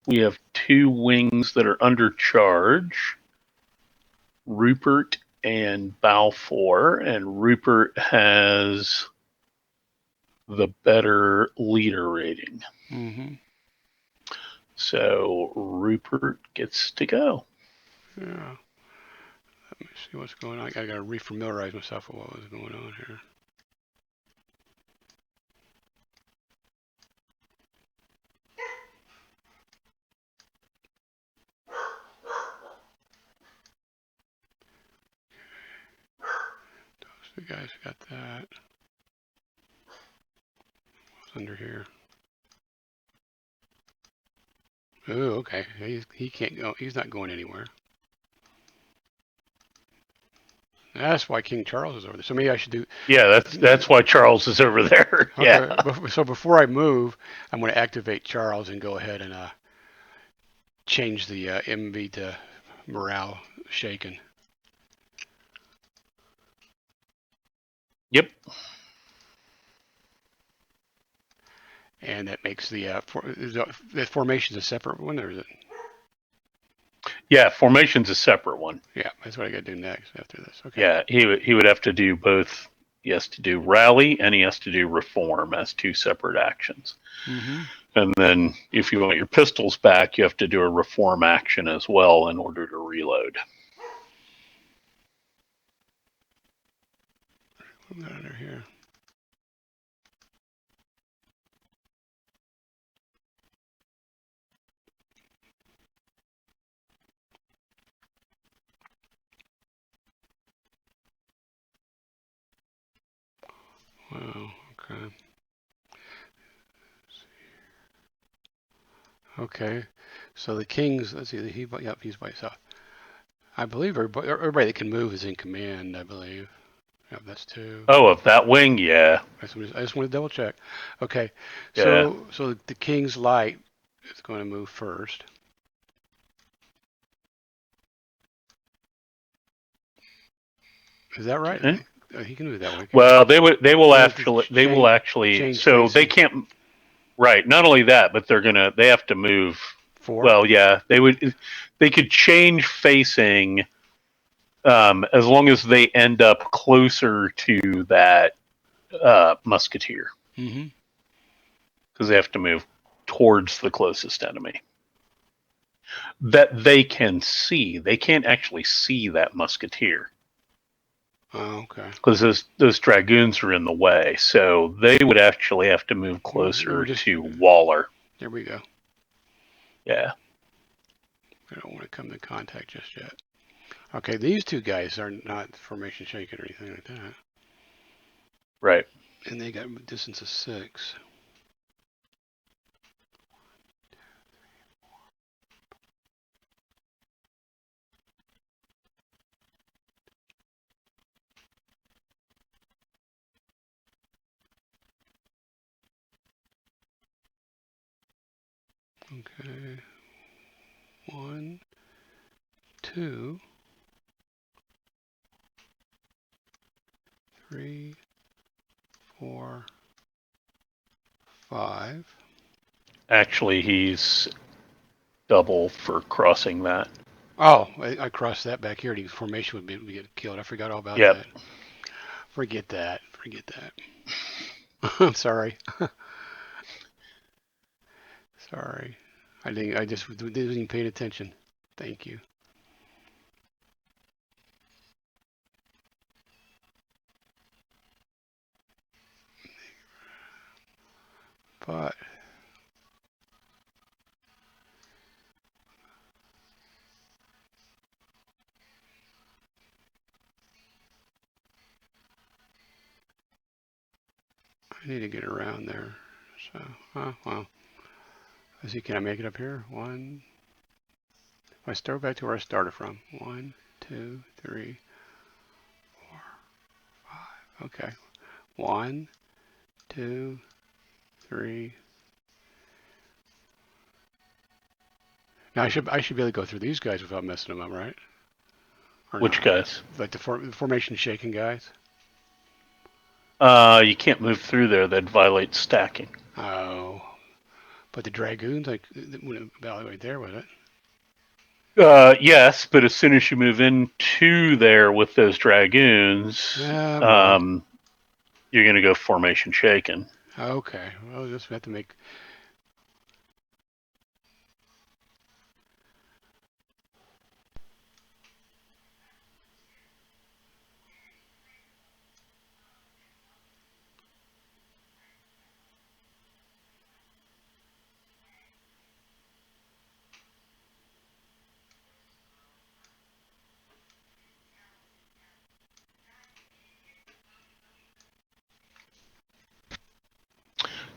We have 2 wings that are under charge, Rupert and Balfour, and Rupert has the better leader rating. Mm-hmm. So Rupert gets to go. Yeah. Let me see what's going on. I gotta refamiliarize myself with what was going on here. Those two guys got that. What's under here? Oh, okay. He can't go. He's not going anywhere. That's why King Charles is over there. So maybe I should do. Yeah, that's why Charles is over there. Okay. Yeah. So before I move, I'm going to activate Charles and go ahead and change the MV to morale shaken. Yep. And that makes the formation's a separate one, or is it? Yeah, formation's a separate one. Yeah, that's what I got to do next after this. Okay. Yeah, he would have to do both. He has to do rally and he has to do reform as 2 separate actions. Mm-hmm. And then if you want your pistols back, you have to do a reform action as well in order to reload. What we got under here? Wow. Okay. Okay. So the kings. Let's see. He's by himself. I believe everybody that can move is in command. I believe. Yep, that's 2. Oh, of that wing, yeah. I just want to double check. Okay. Yeah. So the king's light is going to move first. Is that right? Okay. He can move that way. Well, they will actually so facing. they can't. Right. Not only that, but they have to move. 4. Well, yeah, they could change facing as long as they end up closer to that musketeer. Mm-hmm. Because they have to move towards the closest enemy that they can see. They can't actually see that musketeer. Oh, okay. Because those dragoons are in the way, so they would actually have to move closer to Waller. There we go. Yeah. I don't want to come to contact just yet. Okay, these 2 guys are not formation shaken or anything like that. Right. And they got a distance of 6. Okay. 1, 2, 3, 4, 5. Actually, he's double for crossing that. Oh, I crossed that back here. The formation would get killed. I forgot all about that. Forget that. I'm sorry. Sorry. I just didn't even pay attention. Thank you. But I need to get around there. So, well. Let's see, can I make it up here? 1. If I start back to where I started from. 1, 2, 3, 4, 5. Okay. 1, 2, 3. Now I should be able to go through these guys without messing them up, right? Or Which not? guys? Like the formation shaking guys? You can't move through there. That violates stacking. Oh. But the Dragoons, like, wouldn't evaluate there, would it? Yes, but as soon as you move into there with those dragoons, Boy. you're going to go formation shaken. Okay. Well, just have to make.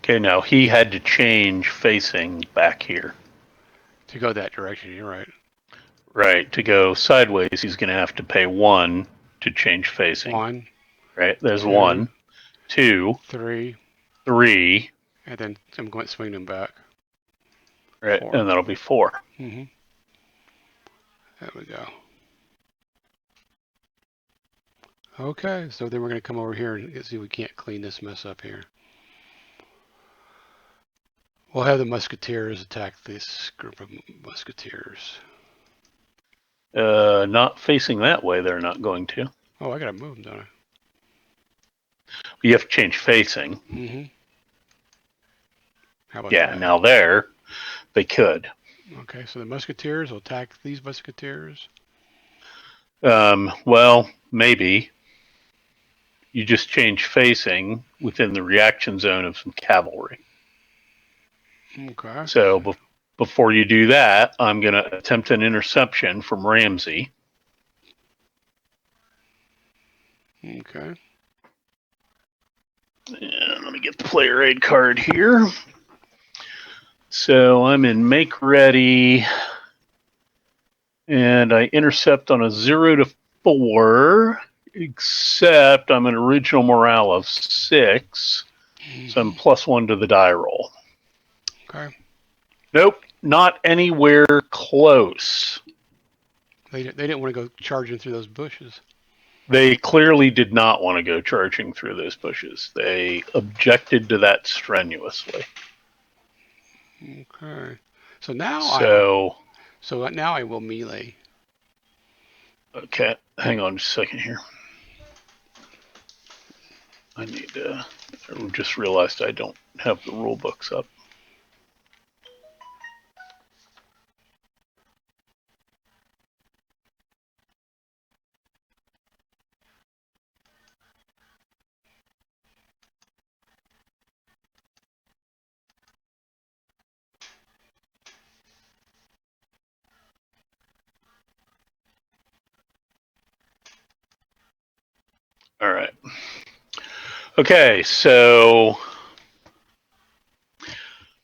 Okay, now he had to change facing back here. To go that direction, you're right. Right, to go sideways, he's going to have to pay 1 to change facing. 1, Right, there's 2, 1, 2, 3, 3, and then I'm going to swing them back. right, 4. and that'll be 4. Mm-hmm. There we go. Okay, so then we're going to come over here and see if we can't clean this mess up here. We'll have the musketeers attack this group of musketeers. Not facing that way, they're not going to. Oh, I got to move them, don't I? You have to change facing. Mm-hmm. How about Yeah, that? now there, they could. Okay, so the musketeers will attack these musketeers. Well, maybe. You just change facing within the reaction zone of some cavalry. Okay. So before you do that, I'm going to attempt an interception from Ramsey. Okay. And let me get the player aid card here. So I'm in make ready, and I intercept on a 0 to 4, except I'm an original morale of 6, so I'm +1 to the die roll. Okay. Nope, not anywhere close. They didn't want to go charging through those bushes. They clearly did not want to go charging through those bushes. They objected to that strenuously. Okay. So now now I will melee. Okay, hang on just a second here. I just realized I don't have the rule books up. All right. Okay, so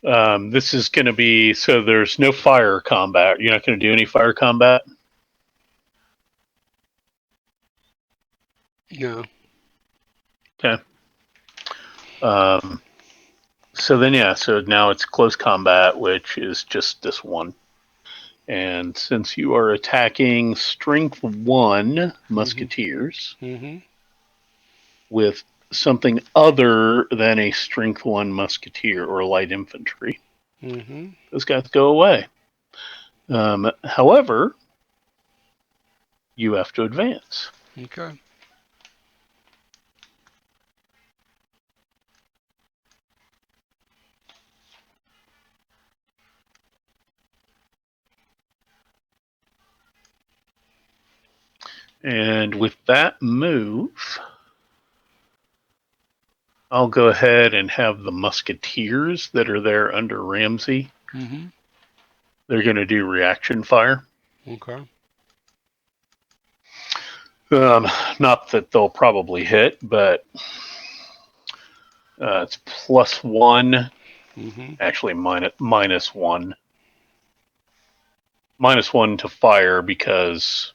this is going to be, so there's no fire combat. You're not going to do any fire combat? No. Okay. So then, yeah, so now it's close combat, which is just this one. And since you are attacking strength 1 musketeers with something other than a strength 1 musketeer or light infantry, those guys go away. However, you have to advance. Okay. And with that move, I'll go ahead and have the musketeers that are there under Ramsey. They're going to do reaction fire. Okay. Not that they'll probably hit, but it's +1. Actually, -1. -1 to fire because,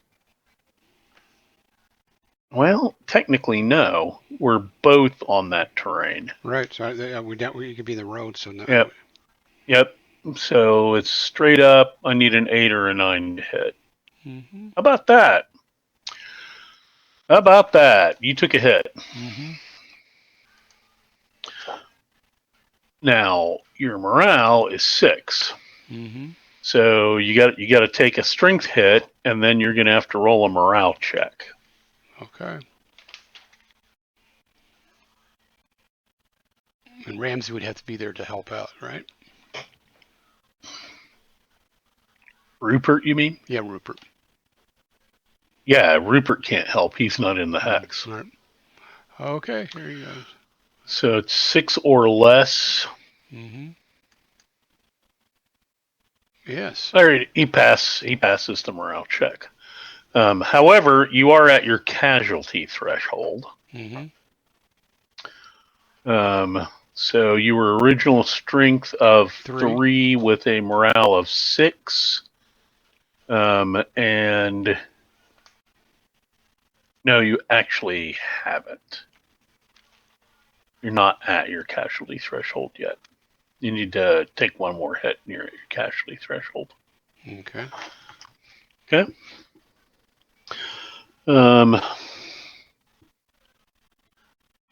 well, technically no. We're both on that terrain. Right. So we could be the road. So no. Yep. Yep. So it's straight up. I need an 8 or a 9 to hit. How about that? How about that? You took a hit. Now your morale is 6. Mm-hmm. So you got to take a strength hit, and then you're going to have to roll a morale check. Okay. And Ramsey would have to be there to help out, right? Rupert, you mean? Yeah, Rupert. Yeah, Rupert can't help. He's not in the hex. All right. Okay, here he goes. So it's 6 or less. Mm-hmm. Yes. All right, he passes the morale check. However, you are at your casualty threshold. Mm-hmm. So you were original strength of 3. 3 with a morale of 6. And no, you actually haven't. You're not at your casualty threshold yet. You need to take one more hit near your casualty threshold. Okay. Okay.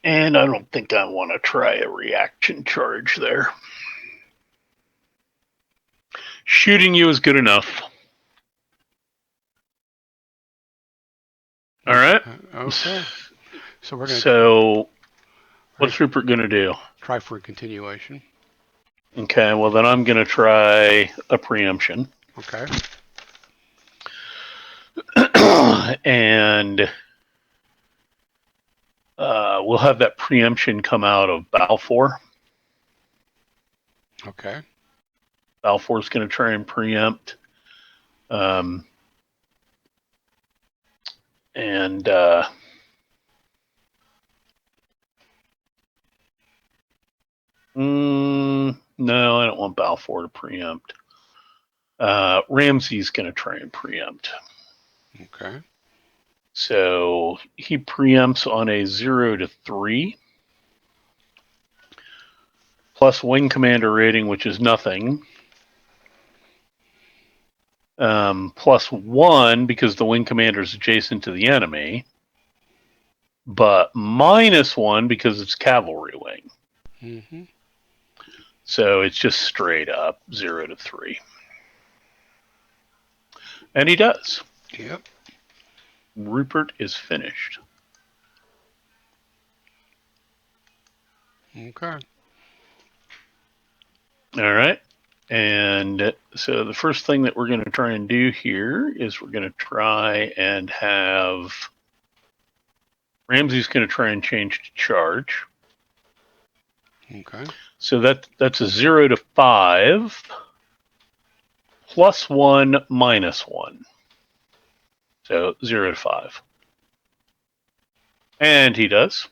And I don't think I want to try a reaction charge there. Shooting you is good enough. All right. Okay. So we're going to So, what's Rupert going to do? try for a continuation. Okay, well, then I'm going to try a preemption. Okay. And we'll have that preemption come out of Balfour. Okay. Balfour's going to try and preempt. And no, I don't want Balfour to preempt. Ramsey's going to try and preempt. Okay. So he preempts on a 0 to 3. Plus wing commander rating, which is nothing. Plus 1 because the wing commander is adjacent to the enemy. But minus 1 because it's cavalry wing. Mm-hmm. So it's just straight up 0 to 3. And he does. Yep. Rupert is finished. Okay. All right. And so the first thing that we're going to try and do here is we're going to try and have Ramsey's going to try and change to charge. Okay. So that's a 0 to 5 plus 1 minus 1. So 0 to 5. And he does.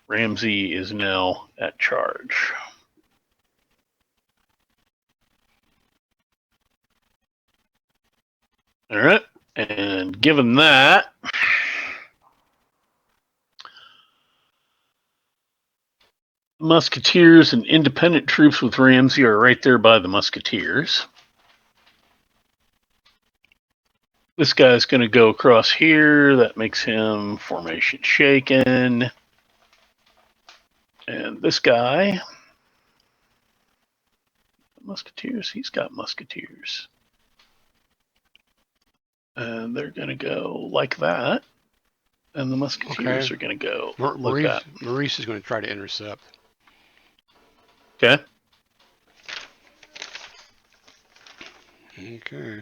Ramsey is now at charge. All right. And given that, Musketeers and independent troops with Ramsey are right there by the Musketeers. This guy's going to go across here. That makes him formation shaken. And this guy, Musketeers, he's got Musketeers. And they're going to go like that. And the Musketeers are going to go like that. Maurice is going to try to intercept. Okay. Okay.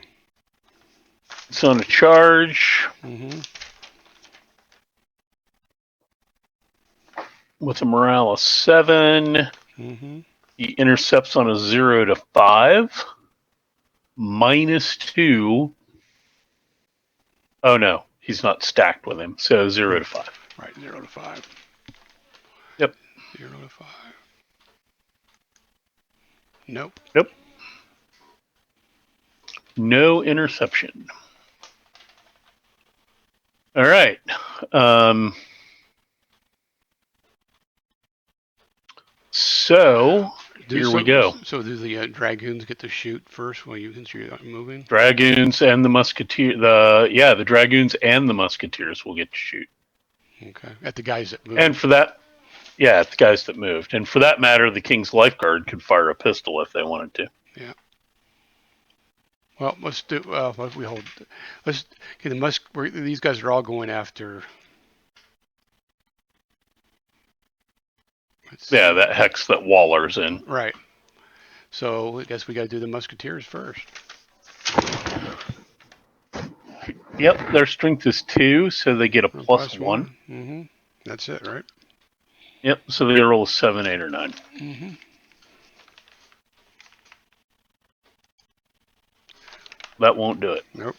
It's on a charge. Mm-hmm. With a morale of 7. Mm-hmm. He intercepts on a 0 to 5. Minus 2. Oh, no. He's not stacked with him. So 0 to 5. Right, 0 to 5. Yep. 0 to 5. Nope. Nope. No interception. All right. So here we go. So do the dragoons get to shoot first while you since you're moving? Dragoons and the musketeer. The dragoons and the musketeers will get to shoot. Okay. At the guys that move. And for that, Yeah, the guys that moved. And for that matter, the King's Lifeguard could fire a pistol if they wanted to. Yeah. Well, let's do. We hold. Let's get the these guys are all going after. Yeah, that hex that Waller's in. Right. So I guess we got to do the Musketeers first. Yep, their strength is 2, so they get a plus 1. Mm-hmm. That's it, right? Yep, so they roll a 7, 8, or 9. Mm-hmm. That won't do it. Nope.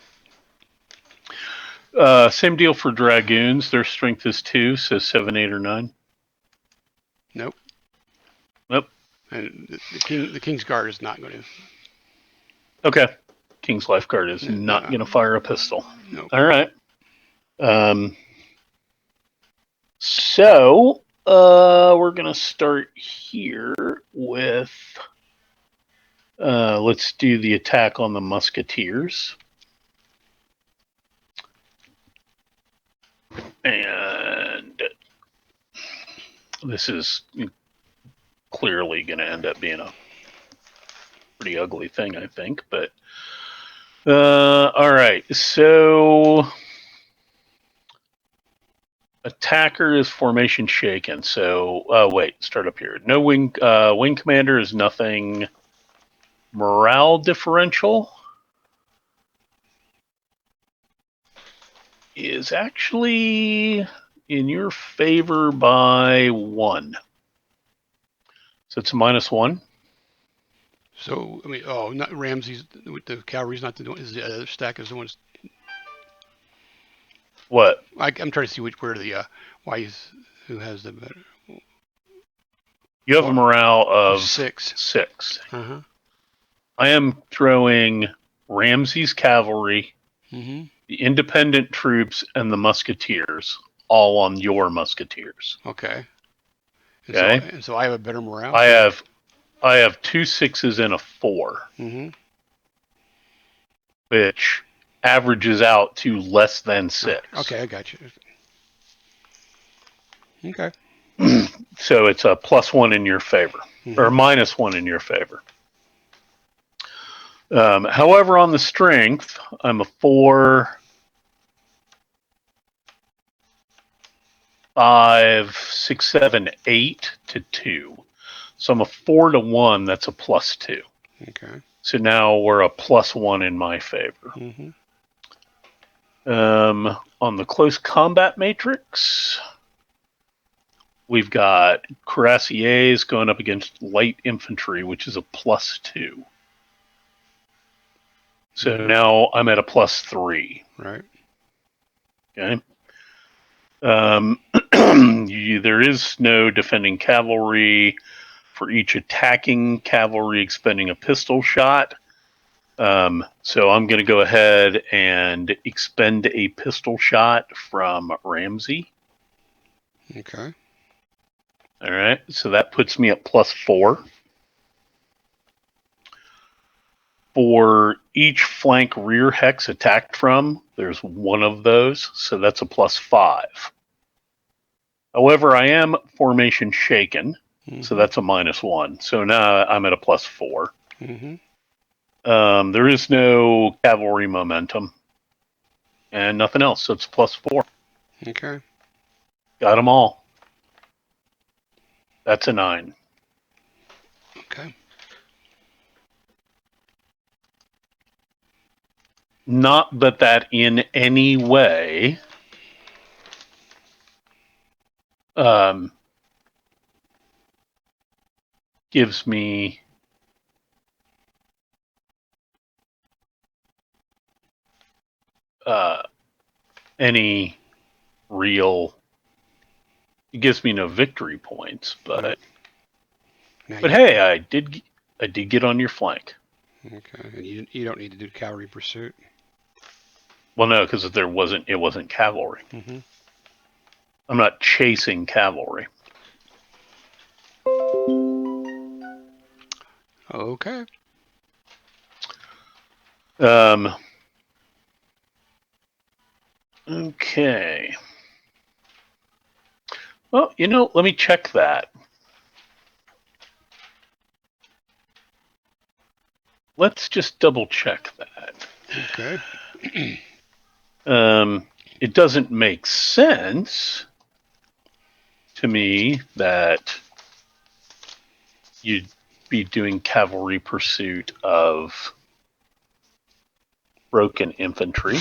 Same deal for Dragoons. Their strength is 2, so 7, 8, or 9. Nope. Nope. And the King's Guard is not going to. Okay. King's Lifeguard is not going to fire a pistol. Nope. All right. So we're going to start here with. Let's do the attack on the Musketeers. And this is clearly going to end up being a pretty ugly thing, I think. But all right, so attacker is formation shaken. So wait, start up here. No wing commander is nothing. Morale differential is actually in your favor by 1. So it's a -1. So I mean, not Ramsey's. The cavalry's not the one. Is the other stack is the ones. What? I'm trying to see where the who has the better. You have a morale of 6. 6. Uh-huh. I am throwing Ramsey's cavalry, Mm-hmm. the independent troops, and the musketeers all on your musketeers. Okay. Okay. And so I have a better morale. I have 2 6s and a 4, Mm-hmm. which averages out to less than 6. Okay, I got you. Okay. So it's a +1 in your favor, or -1 in your favor. However, on the strength, I'm a 4, 5, 6, 7, 8 to 2. So I'm a 4 to 1. That's a +2. Okay. So now we're a +1 in my favor. Mm-hmm. On the close combat matrix, we've got cuirassiers going up against light infantry, which is a +2. So now I'm at a +3. Right. Okay. There is no defending cavalry for each attacking cavalry expending a pistol shot. So I'm going to go ahead and expend a pistol shot from Ramsey. Okay. All right. So that puts me at +4. For each flank rear hex attacked from, there's one of those. So that's a +5. However, I am formation shaken. So that's a -1. So now I'm at a +4. Mm-hmm. There is no cavalry momentum and nothing else. So it's +4. Okay. Got them all. That's a 9. Okay. Not that in any way gives me any real. It gives me no victory points, but hey, I did get on your flank. Okay, and you don't need to do cavalry pursuit. Well, no, because it wasn't cavalry. Mm-hmm. I'm not chasing cavalry. Okay. Okay. Well, let me check that. Let's just double check that. Okay. It doesn't make sense to me that you'd be doing cavalry pursuit of broken infantry.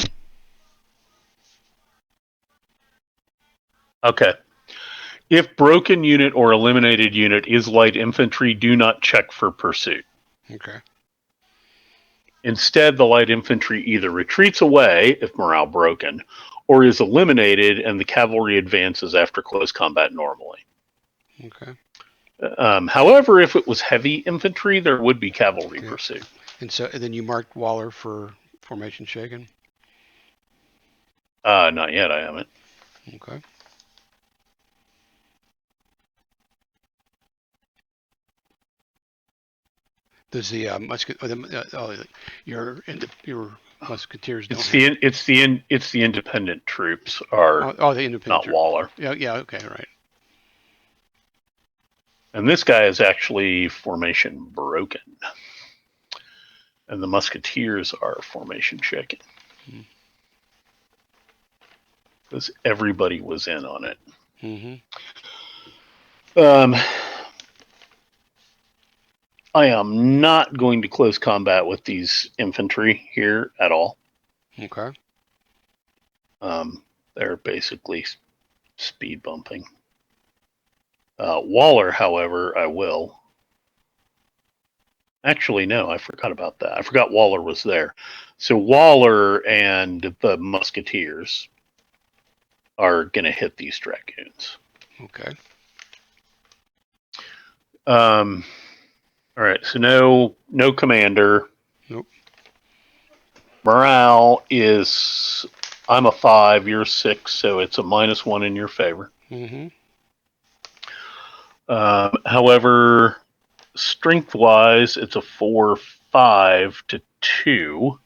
Okay. If broken unit or eliminated unit is light infantry, do not check for pursuit. Okay. Instead, the light infantry either retreats away if morale broken, or is eliminated and the cavalry advances after close combat normally. Okay. However, if it was heavy infantry, there would be cavalry Okay. pursuit. And then you marked Waller for formation shaken? Not yet, I haven't. Okay. Does the your musketeers don't have... It's the independent troops are the independent not Waller. Yeah, okay, right. And this guy is actually formation broken. And the musketeers are formation shaken. Because everybody was in on it. I am not going to close combat with these infantry here at all. Okay. They're basically speed bumping. Waller, however, I will. Actually, no, I forgot about that. I forgot Waller was there. So Waller and the musketeers are going to hit these dragoons. Okay. All right, so no commander. Nope. Morale is, I'm a 5, you're 6, so it's a -1 in your favor. However, strength-wise, it's a 4-5 to 2.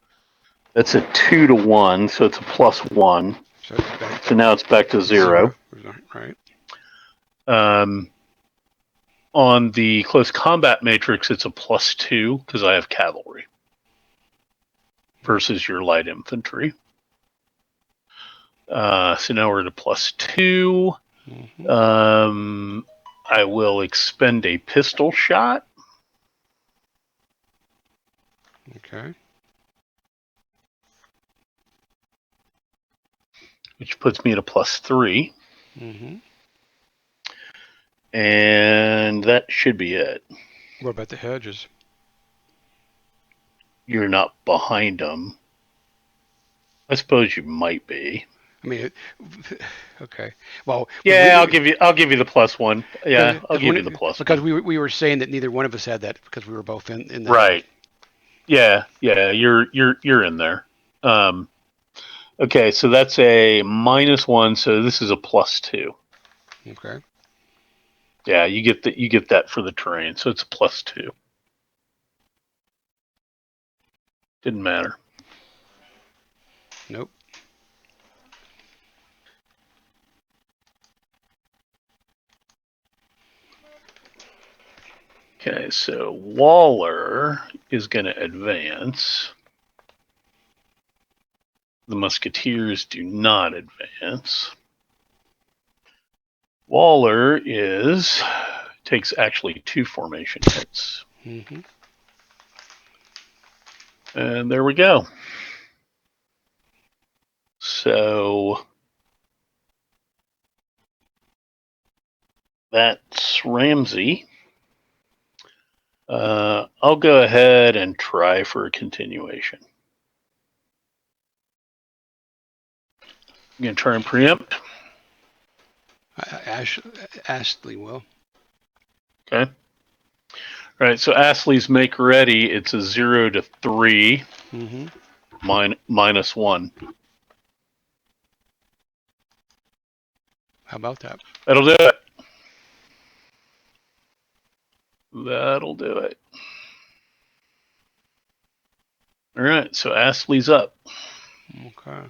That's a 2 to 1, so it's a +1. So now it's back to 0. Right. On the close combat matrix, it's a +2 because I have cavalry versus your light infantry. So now we're at a +2. I will expend a pistol shot. Okay. Which puts me at a +3. And that should be it. What about the hedges? You're not behind them. I suppose you might be. I mean, okay. Well, yeah, I'll give you the +1. Yeah, I'll give you the +1 because we were saying that neither one of us had that because we were both in that. Right. Yeah, you're in there. Okay, so that's a -1. So this is a +2. Okay. Yeah, you get that for the terrain, so it's a +2. Didn't matter. Nope. Okay, so Waller is going to advance. The musketeers do not advance. Waller takes actually 2 formation hits. And there we go. So that's Ramsey. I'll go ahead and try for a continuation. I'm going to try and preempt. Astley will. Okay. All right, so Astley's make ready. It's a 0 to 3, -1. How about that? That'll do it. That'll do it. All right, so Astley's up. Okay.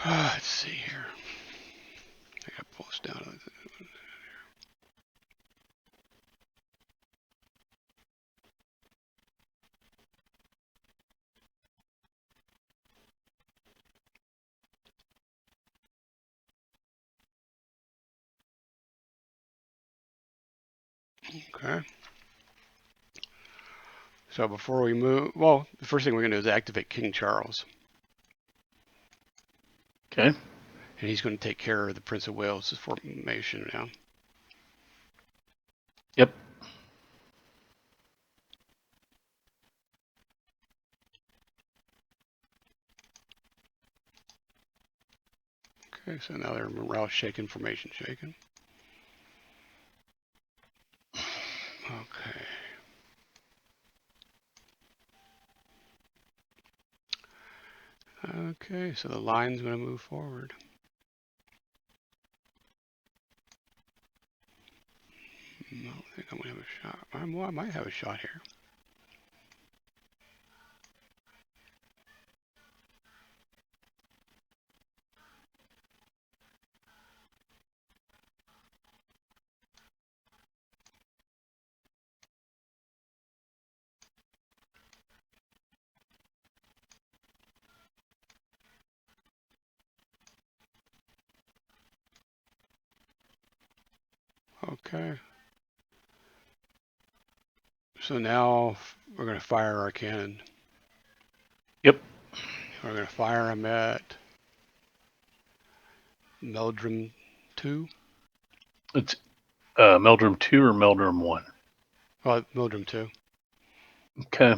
Let's see here. pull this down. Okay. So before we move, well, the first thing we're going to do is activate King Charles. Okay. And he's going to take care of the Prince of Wales' formation now. Yep. Okay, so now they're morale shaken, formation shaken. Okay. Okay, so the line's going to move forward. I don't think I'm going to have a shot. I might have a shot here. Okay. So now we're going to fire our cannon. Yep. We're going to fire them at Meldrum 2. It's Meldrum 2 or Meldrum 1? Well, Meldrum 2. Okay.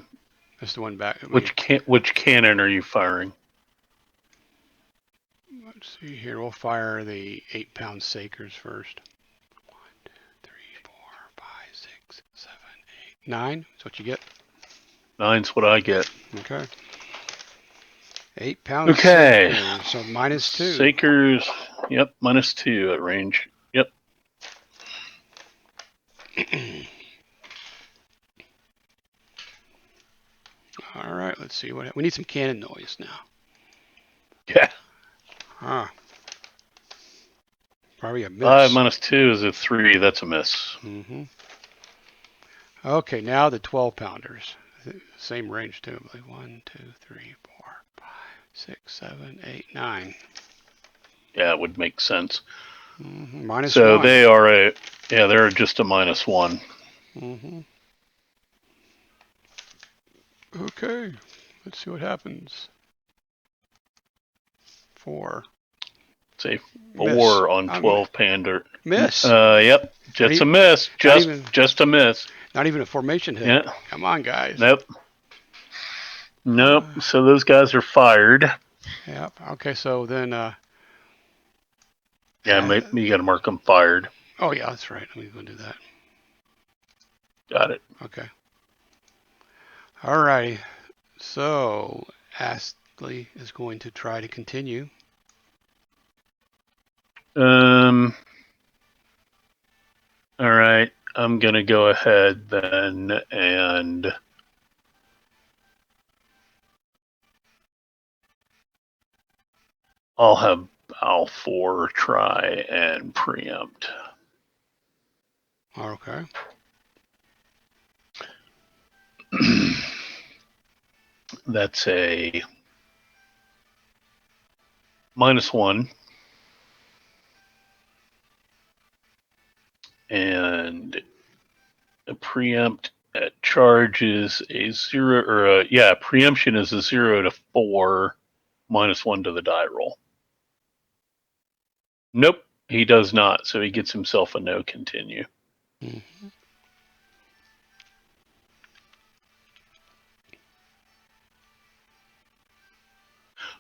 That's the one back. Which cannon are you firing? Let's see here. We'll fire the 8-pound Sakers first. 1, 2, 3, 4, 5, 6, 7, 8, 9. That's what you get. 9's what I get. Okay. 8-pound Okay. Sakers. So -2. Sakers. Yep. -2 at range. Yep. All right. Let's see what we need. Some cannon noise now. Yeah. Ah. Probably a miss. 5 -2 is a 3. That's a miss. Mm-hmm. Okay, now the 12-pounders. Same range too. Like 1, 2, 3, 4, 5, 6, 7, 8, 9. Yeah, it would make sense. Mm-hmm. -1. So they are they're just a -1. Mm-hmm. Okay, let's see what happens. 4. Say 4 Miss. on 12-pounder. Miss. Yep, just a miss. Just a miss. Not even a formation hit. Yeah. Come on, guys. Nope. So those guys are fired. Yep. Okay, so then. Yeah, maybe you got to mark them fired. Oh yeah, that's right. Let me go do that. Got it. Okay. All right. So Astley is going to try to continue. All right. I'm gonna go ahead then and I'll have Balfour try and preempt. Okay. That's a -1. And a preempt at charge is a 0, or preemption is a 0 to 4, -1 to the die roll. Nope, he does not. So he gets himself a no continue. Mm-hmm.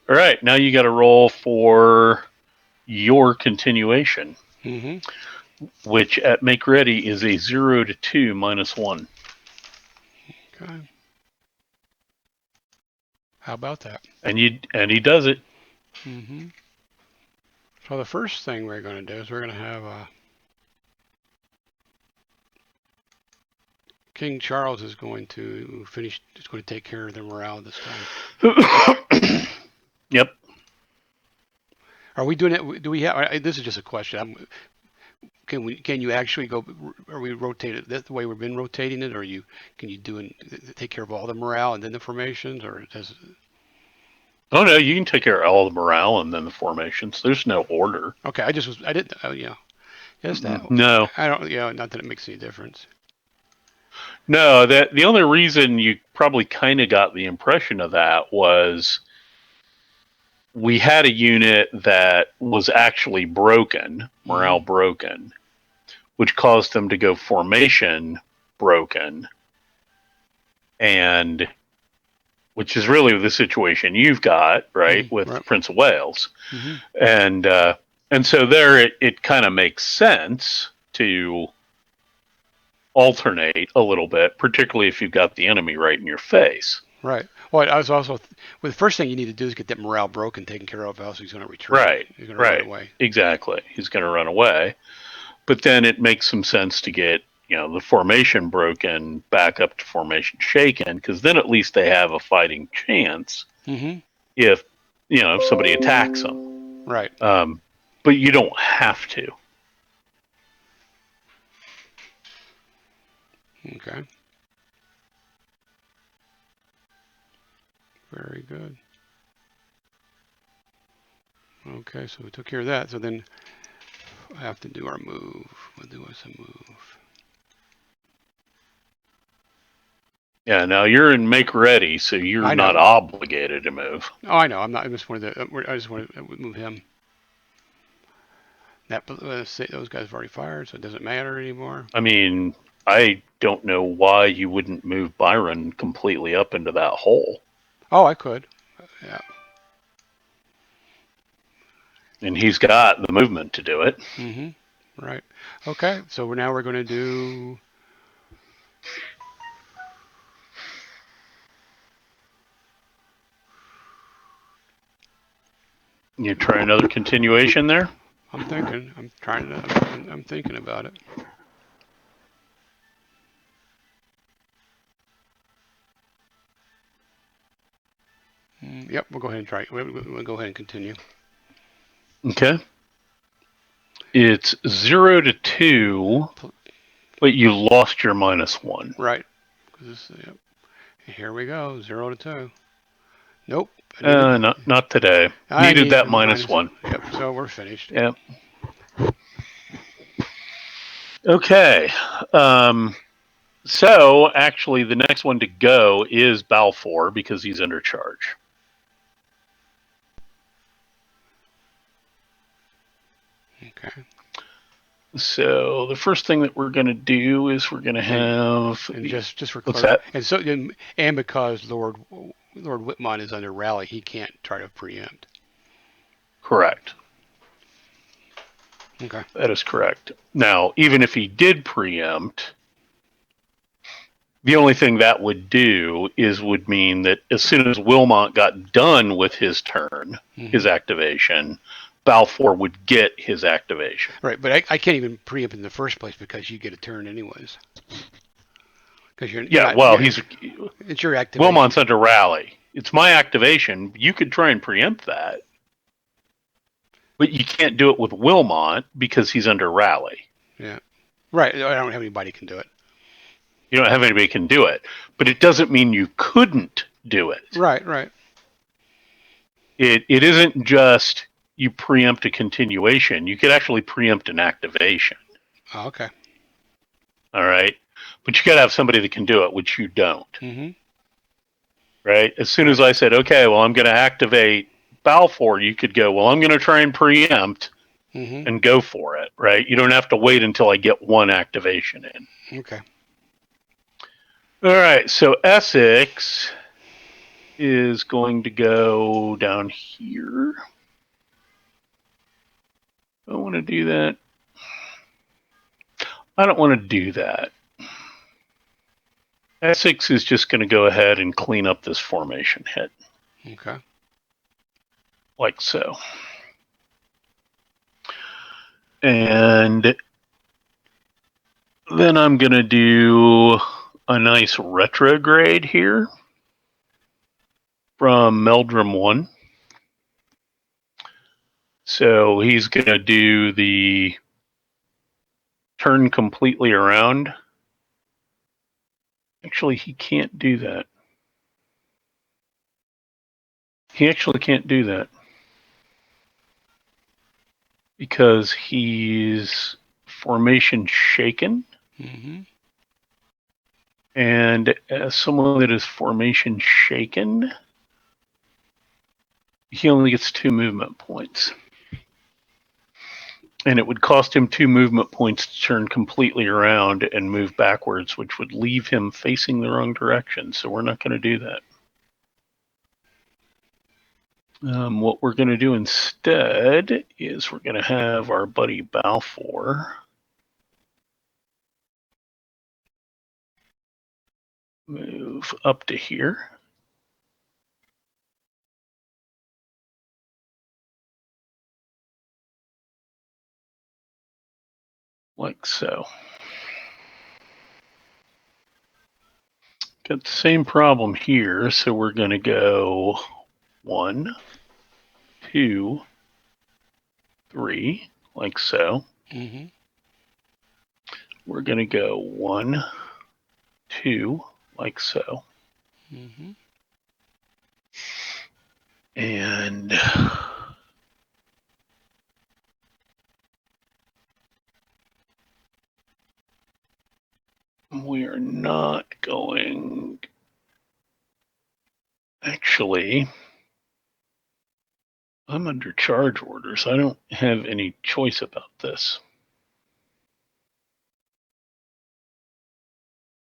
All right, now you got to roll for your continuation, which at make ready is a 0 to 2 -1. Okay. How about that? And he does it. Mm-hmm. So the first thing we're going to do is we're going to have King Charles is going to finish. Is going to take care of the morale this time. Yep. Are we doing it? Do we have? This is just a question. Can you actually go? Are we rotated the way we've been rotating it, or can you take care of all the morale and then the formations, or does? Oh no, you can take care of all the morale and then the formations. There's no order. Okay, I didn't. Oh yeah, yes that. No, I don't. Yeah, not that it makes any difference. no. That the only reason you probably kind of got the impression of that was we had a unit that was actually broken, morale broken, which caused them to go formation broken, and which is really the situation you've got, right, with Right. Prince of Wales. Mm-hmm. And so there it kind of makes sense to alternate a little bit, particularly if you've got the enemy right in your face. Right. Well, I was also well, the first thing you need to do is get that morale broken taken care of, else he's going to retreat. Right. He's going to Right. run away. Exactly. He's going to run away. But then it makes some sense to get, the formation broken back up to formation shaken, because then at least they have a fighting chance if somebody attacks them. Right. But you don't have to. Okay. Very good. Okay, so we took care of that. So then I have to do our move. We'll do us a move. Yeah, now you're in make ready, so you're not obligated to move. Oh, I know. I'm not. I just wanted to move him. That those guys have already fired, so it doesn't matter anymore. I mean, I don't know why you wouldn't move Byron completely up into that hole. Oh, I could. Yeah. And he's got the movement to do it. Right. Okay. So now we're going to do. You try another continuation there? I'm thinking. I'm thinking about it. Yep. We'll go ahead and try it. We'll go ahead and continue. Okay. It's 0 to 2, but you lost your -1. Right. Yep. Here we go. 0 to 2. Nope. Not today. Needed that -1. Yep. So we're finished. Yep. Okay. So actually, the next one to go is Balfour because he's under charge. Okay. So the first thing that we're going to do is we're going to have and just for what's that? And so and because Lord Whitmont is under rally, he can't try to preempt. Correct. Okay. That is correct. Now, even if he did preempt, the only thing that would do would mean that as soon as Wilmot got done with his turn, his activation, Balfour would get his activation. Right, but I can't even preempt in the first place because you get a turn anyways. Because it's your activation. Wilmot's under rally. It's my activation. You could try and preempt that, but you can't do it with Wilmot because he's under rally. Yeah, right. I don't have anybody who can do it. You don't have anybody who can do it, but it doesn't mean you couldn't do it. Right, right. It isn't just you preempt a continuation. You could actually preempt an activation. Oh, okay. All right, but you got to have somebody that can do it, which you don't. Right. As soon as I said, okay, well, I'm going to activate Balfour, you could go, well, I'm going to try and preempt and go for it. Right. You don't have to wait until I get one activation in. Okay. All right, so Essex is going to go down here. I want to do that. I don't want to do that. Essex is just going to go ahead and clean up this formation hit. Okay. Like so. And then I'm going to do a nice retrograde here from Meldrum 1. So he's going to do the turn completely around. Actually, he can't do that. He actually can't do that because he's formation shaken. Mm-hmm. And as someone that is formation shaken, he only gets 2 movement points. And it would cost him 2 movement points to turn completely around and move backwards, which would leave him facing the wrong direction. So we're not going to do that. What we're going to do instead is we're going to have our buddy Balfour move up to here. Like so. Got the same problem here, so we're going to go 1, 2, 3, like so. Mm-hmm. We're going to go 1, 2, like so. Mm-hmm. And we are not going. Actually, I'm under charge orders. I don't have any choice about this.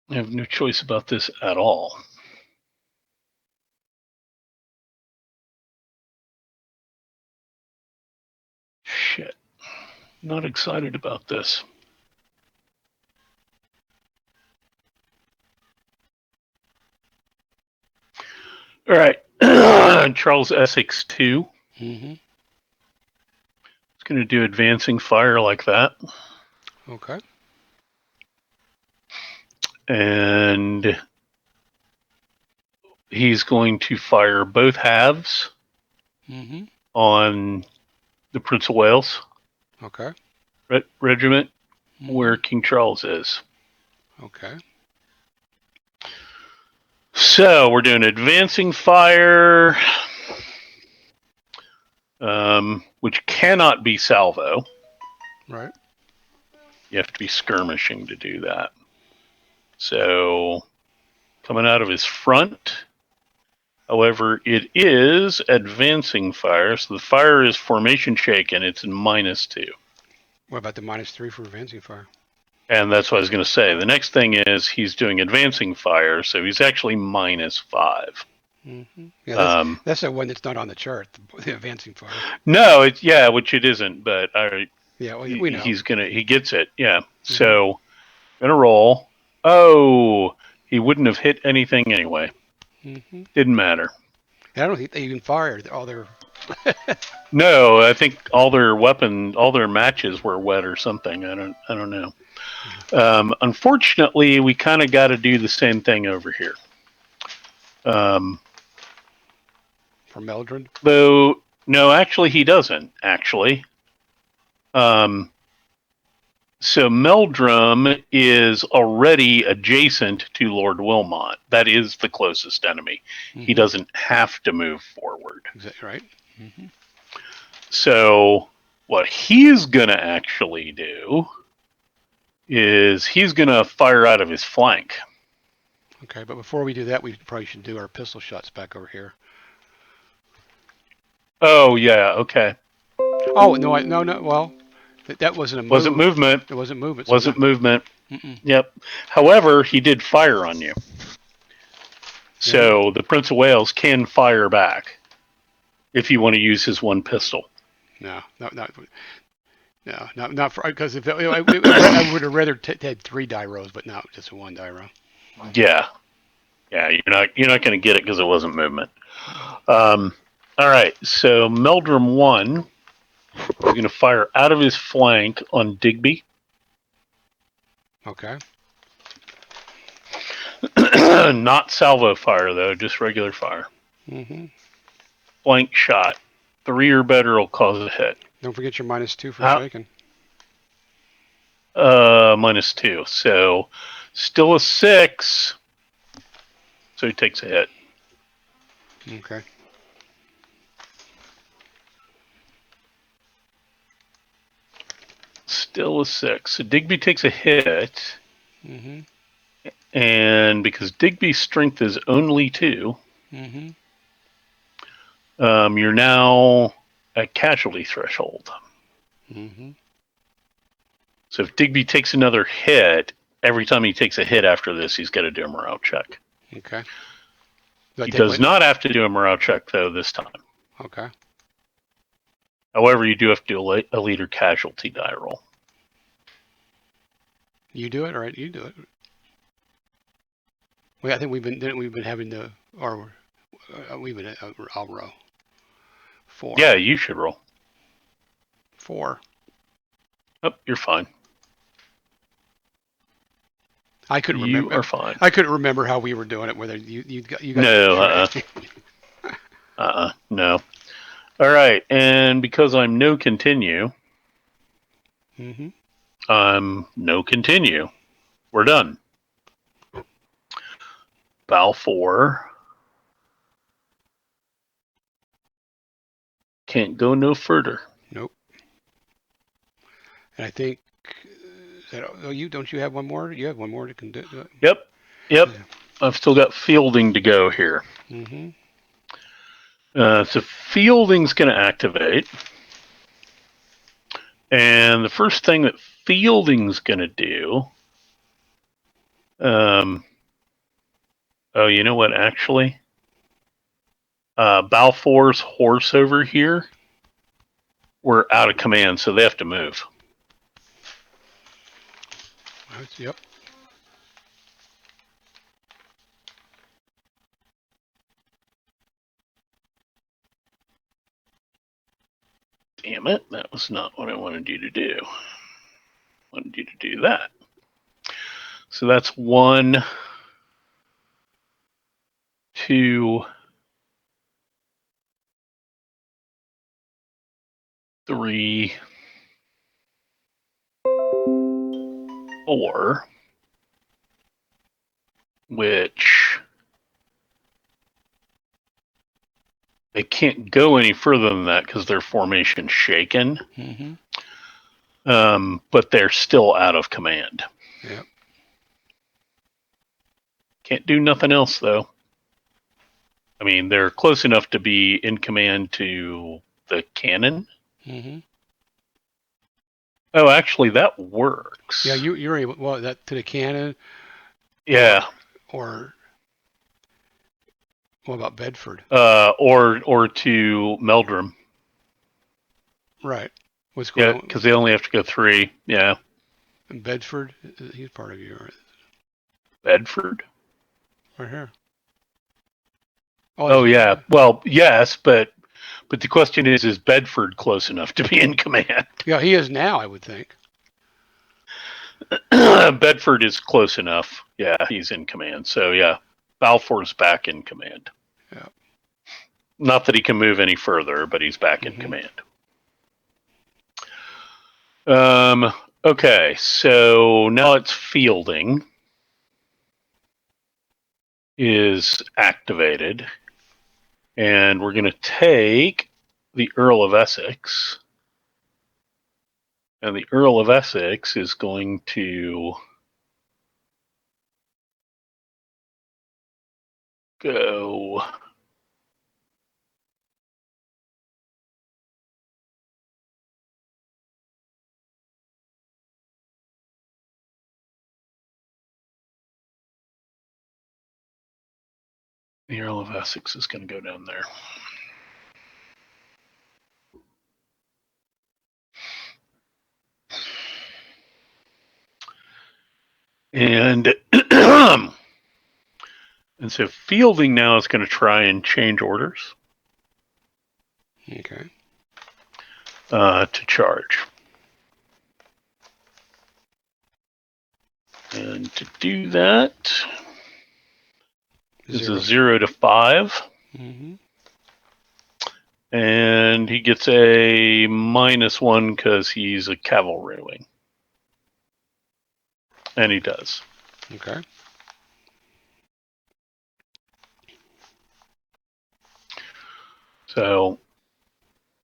I have no choice about this at all. Shit. Not excited about this. All right. Charles Essex 2. Mm-hmm. It's going to do advancing fire like that. Okay. And he's going to fire both halves Mm-hmm. on the Prince of Wales Okay. regiment Mm-hmm. where King Charles is. Okay. So we're doing advancing fire, which cannot be salvo. Right. You have to be skirmishing to do that. So coming out of his front. However, it is advancing fire, so the fire is formation shaken. It's -2. What about the -3 for advancing fire? And that's what I was going to say. The next thing is he's doing advancing fire, so he's actually -5. Mm-hmm. Yeah, that's the one that's not on the chart. The advancing fire. No, it's which it isn't, but Yeah, we know. He gets it. Yeah. Mm-hmm. So gonna roll. Oh, he wouldn't have hit anything anyway. Mm-hmm. Didn't matter. And I don't think they even fired all their. No, I think all their matches were wet or something. I don't know. Unfortunately, we kind of got to do the same thing over here. For Mildred? Though, no, actually, he doesn't. Actually, so Meldrum is already adjacent to Lord Wilmot. That is the closest enemy. Mm-hmm. He doesn't have to move forward. Exactly right. Mm-hmm. So what he's gonna actually do is he's gonna fire out of his flank. Okay, but before we do that, we probably should do our pistol shots back over here. Oh yeah, okay. Oh no, no. Well, that wasn't a move. Wasn't movement. It wasn't movement. So wasn't movement. Mm-mm. Yep. However, he did fire on you. So the Prince of Wales can fire back if you want to use his one pistol. No, not for, because if I would have rather had 3 die rolls, but no, just 1 die roll. Yeah, you're not going to get it because it wasn't movement. All right, so Meldrum 1 is going to fire out of his flank on Digby. Okay. Not salvo fire though, just regular fire. Mm-hmm. Flank shot, 3 or better will cause a hit. Don't forget your -2 for How, shaking. -2. So still a 6. So he takes a hit. Okay. Still a 6. So Digby takes a hit. Mm-hmm. And because Digby's strength is only 2, Mm-hmm. you're now at casualty threshold. Mm-hmm. So if Digby takes another hit, every time he takes a hit after this, he's got to do a morale check. Okay. He does not have to do a morale check, though, this time. Okay. However, you do have to do a leader casualty die roll. You do it, all right? You do it. Well, I think we've been having the or we've been I'll row 4. Yeah, you should roll. 4. Oh, you're fine. I couldn't remember. You are fine. I couldn't remember how we were doing it. Whether you got No, no. All right, and because I'm no continue, Mm-hmm. no continue. We're done. Balfour can't go no further. Nope. And I think don't you have one more? You have one more to can do. Yep. I've still got fielding to go here. Mm-hmm. So fielding's going to activate. And the first thing that fielding's going to do. Oh, you know what? Actually, Balfour's horse over here, we're out of command, so they have to move. Yep. Damn it, that was not what I wanted you to do. I wanted you to do that. So that's 1, 2, 3, 4, which they can't go any further than that because their formation's shaken. Mm-hmm. But they're still out of command. Yep. Can't do nothing else, though. I mean, they're close enough to be in command to the cannon. Mm-hmm. Oh, actually, that works. Yeah, you're able that to the cannon. Yeah. Or what about Bedford? Or to Meldrum. Right. What's going on? Because they only have to go 3. Yeah. And Bedford, he's part of you, right? Bedford? Right here. Oh yeah. Well, yes, but the question is Bedford close enough to be in command? Yeah, he is now, I would think. Bedford is close enough. Yeah, he's in command. So yeah, Balfour's back in command. Yeah. Not that he can move any further, but he's back in command. Okay, so now it's fielding is activated, and we're going to take the Earl of Essex, and the Earl of Essex is going to go the Earl of Essex is going to go down there. And and so fielding now is going to try and change orders. Okay. To charge. And to do that is a 0 to 5. Mm-hmm. And And he gets a -1 because he's a cavalry wing. And he does. Okay. So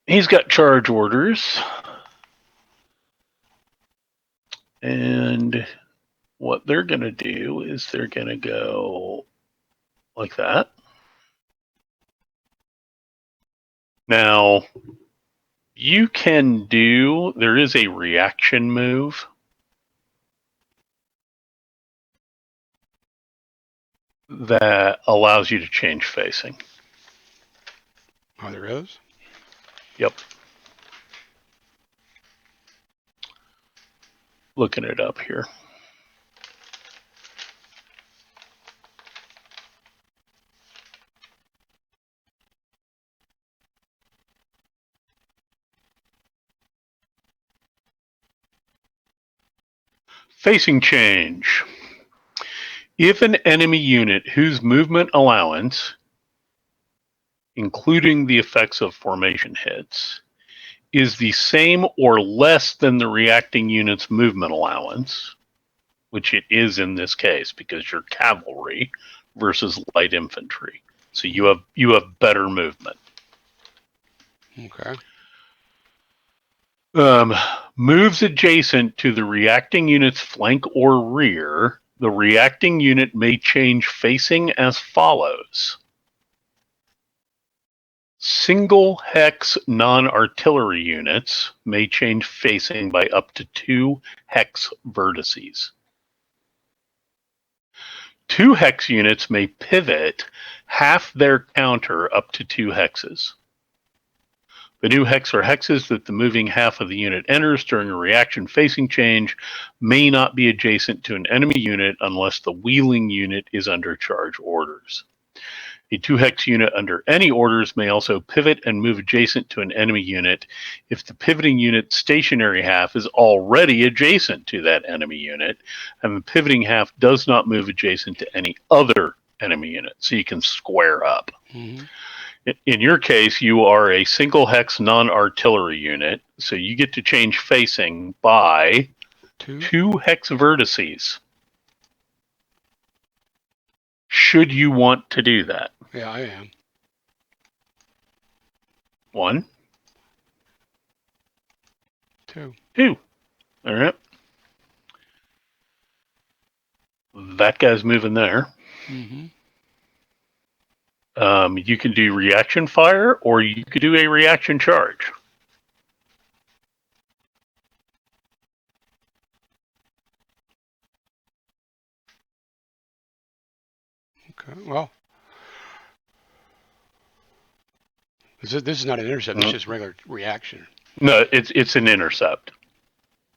he's got charge orders. And what they're going to do is they're going to go like that. Now, you can do, there is a reaction move that allows you to change facing. Oh, there is? Yep. Looking it up here. Facing change. If an enemy unit whose movement allowance, including the effects of formation hits, is the same or less than the reacting unit's movement allowance, which it is in this case because you're cavalry versus light infantry. So you have better movement. Okay. Moves adjacent to the reacting unit's flank or rear, the reacting unit may change facing as follows. Single hex non-artillery units may change facing by up to 2 hex vertices. 2 hex units may pivot half their counter up to 2 hexes. The new hex or hexes that the moving half of the unit enters during a reaction facing change may not be adjacent to an enemy unit unless the wheeling unit is under charge orders. A 2 hex unit under any orders may also pivot and move adjacent to an enemy unit if the pivoting unit's stationary half is already adjacent to that enemy unit and the pivoting half does not move adjacent to any other enemy unit. So you can square up. Mm-hmm. In your case, you are a single hex non-artillery unit, so you get to change facing by 2 hex vertices. Should you want to do that? Yeah, I am. 1. 2. 2. All right. That guy's moving there. Mm-hmm. You can do reaction fire, or you could do a reaction charge. Okay. Well, this is not an intercept. It's just regular reaction. No, it's an intercept.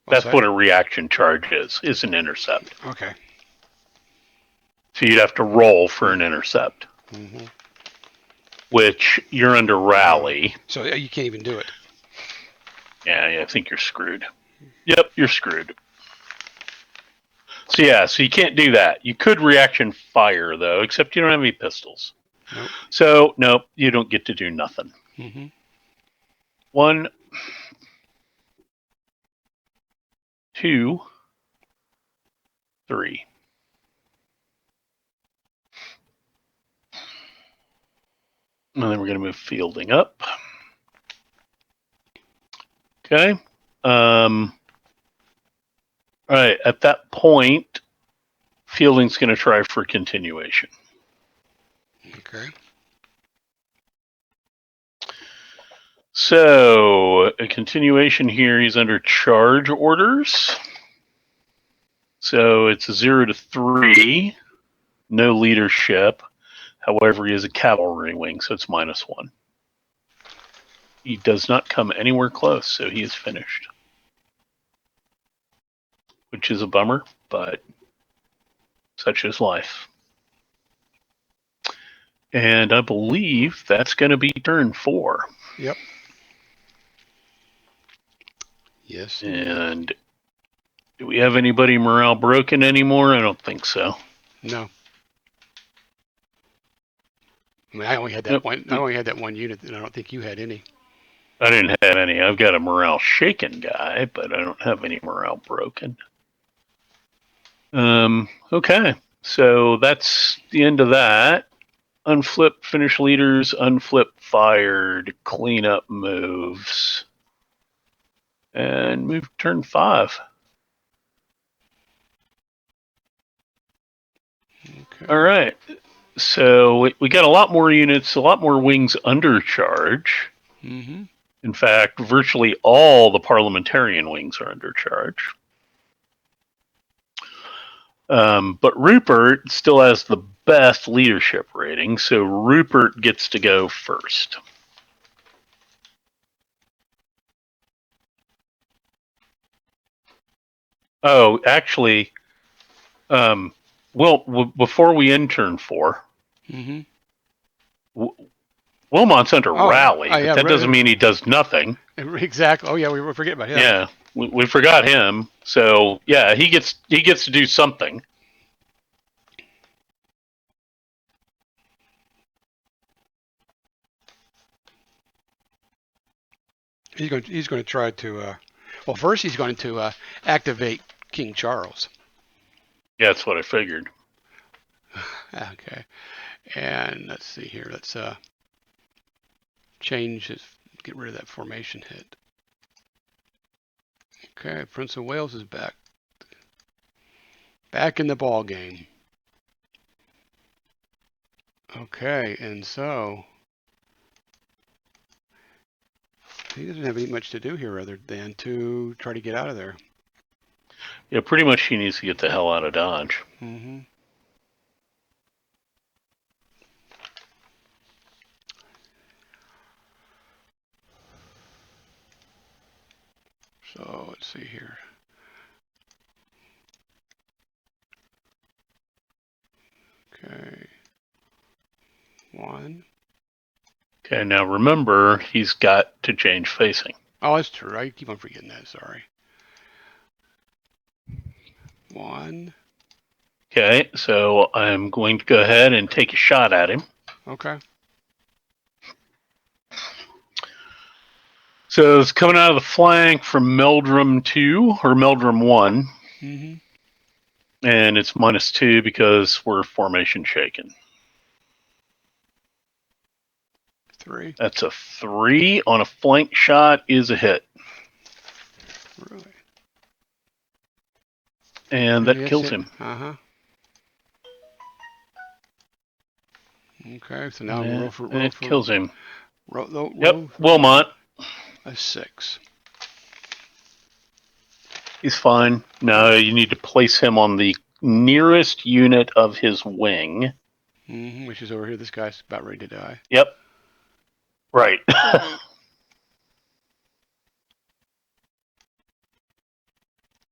That's What's what that? a reaction charge is an intercept. Okay. So you'd have to roll for an intercept, Mm-hmm. which you're under rally. So you can't even do it. Yeah, I think you're screwed. Yep, you're screwed. So yeah, so you can't do that. You could reaction fire though, except you don't have any pistols. Nope. So nope, you don't get to do nothing. Mm-hmm. 1, 2, 3. And then we're going to move fielding up. Okay. All right. At that point, fielding's going to try for continuation. Okay. So a continuation here, he's under charge orders. So it's 0 to 3, no leadership. However, he is a cavalry wing, so it's -1. He does not come anywhere close, so he is finished. Which is a bummer, but such is life. And I believe that's going to be turn 4. Yep. Yes. And do we have anybody morale broken anymore? I don't think so. No. I mean, I only had that one. I only had that one unit, and I don't think you had any. I didn't have any. I've got a morale shaken guy, but I don't have any morale broken. Okay, so that's the end of that. Unflip, finish leaders, unflip fired, cleanup moves, and move turn 5. Okay. All right. So we got a lot more units, a lot more wings under charge. Mm-hmm. In fact, virtually all the parliamentarian wings are under charge. But Rupert still has the best leadership rating, so Rupert gets to go first. Oh, actually, before we end turn 4, Mm-hmm. Wilmot's under rally, but yeah, that doesn't mean he does nothing. Exactly. Oh yeah, we forget about him. Yeah, we forgot him. So yeah, he gets to do something. He's going to try to. Well, first he's going to activate King Charles. Yeah, that's what I figured. Okay. And let's see here. Let's change his. Get rid of that formation hit. Okay, Prince of Wales is back. Back in the ball game. Okay, and so he doesn't have any much to do here other than to try to get out of there. Yeah, pretty much he needs to get the hell out of Dodge. Mm-hmm. So let's see here. Okay. 1. Okay, now remember, he's got to change facing. Oh, that's true. I keep on forgetting that. Sorry. 1. Okay, so I'm going to go ahead and take a shot at him. Okay. So it's coming out of the flank from Meldrum 2, or Meldrum 1. Mm-hmm. And it's -2 because we're formation shaken. 3. That's a 3 on a flank shot is a hit. Really? And that kills him. Uh-huh. Okay, so now Yeah, roll for kills him. Roll Wilmot. A 6. He's fine. Now you need to place him on the nearest unit of his wing. Mm-hmm, which is over here. This guy's about ready to die. Yep. Right.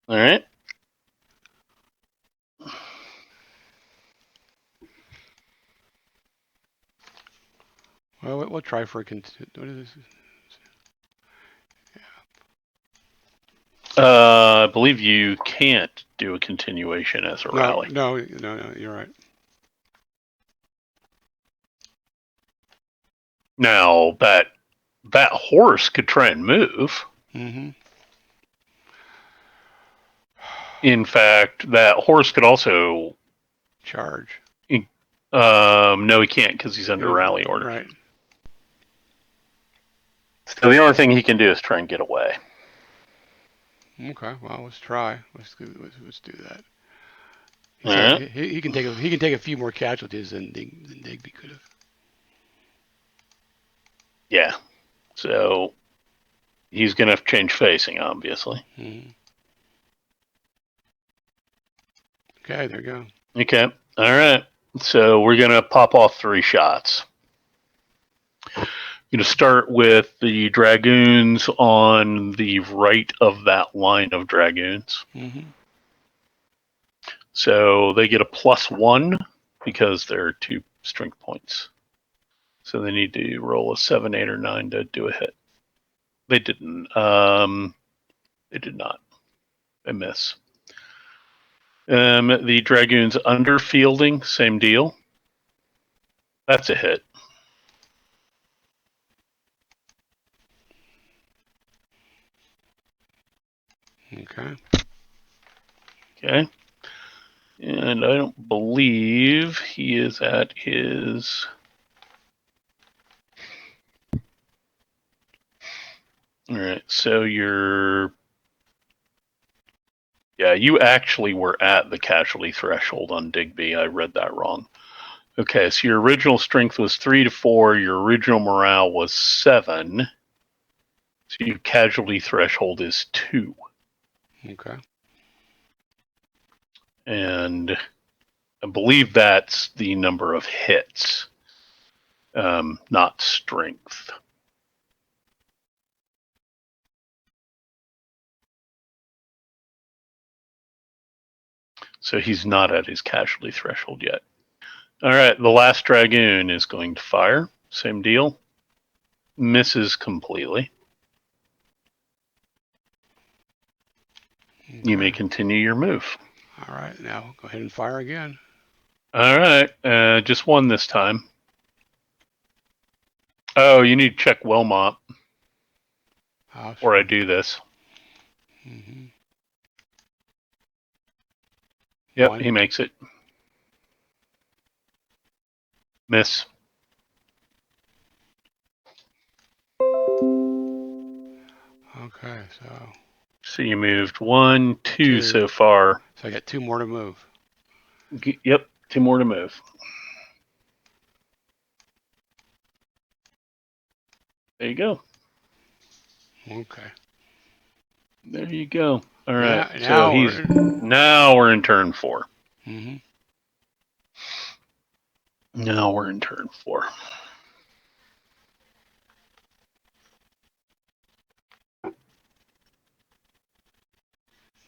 All right. Well, we'll try for a what is this? I believe you can't do a continuation as a rally. No, you're right. Now that horse could try and move. Mm-hmm. In fact, that horse could also Charge. No, he can't because he's under rally order. Right. So the only thing he can do is try and get away. Okay. Well, let's try. Let's do that. Right. He can take a few more casualties than Digby could have. Yeah. So he's going to have to change facing, obviously. Mm-hmm. Okay, there you go. Okay. All right. So we're going to pop off 3 shots. Going to start with the dragoons on the right of that line of dragoons. Mm-hmm. So they get a +1 because they're 2 strength points. So they need to roll a 7, 8, or 9 to do a hit. They didn't. They did not. They miss. The dragoons under fielding, same deal. That's a hit. Okay. Okay. And I don't believe he is at his... All right, so you're... Yeah, you actually were at the casualty threshold on Digby. I read that wrong. Okay, so your original strength was 3 to 4. Your original morale was 7. So your casualty threshold is 2. Okay. And I believe that's the number of hits, not strength. So he's not at his casualty threshold yet. All right, the last Dragoon is going to fire. Same deal. Misses completely. Okay. You may continue your move. All right, now go ahead and fire again. All right, just one this time. Oh, you need to check Wilmot, or I do this. Mm-hmm. Yep, One. he makes it. Miss. Okay, So you moved 1, 2 2. so far. So I got 2 more to move. Yep, 2 more to move. There you go. Okay. There you go. All right. Now now we're in turn 4. Mm-hmm. Now we're in turn 4.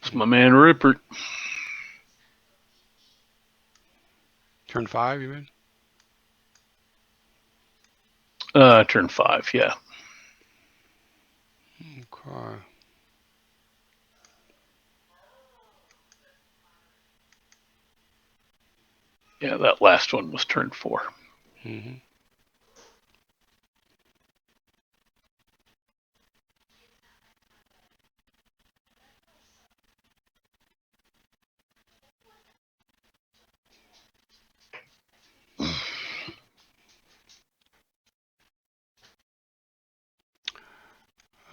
It's my man Rupert. Turn 5, you mean? Turn 5. Yeah. Okay. Yeah, that last one was turn 4. Mm-hmm.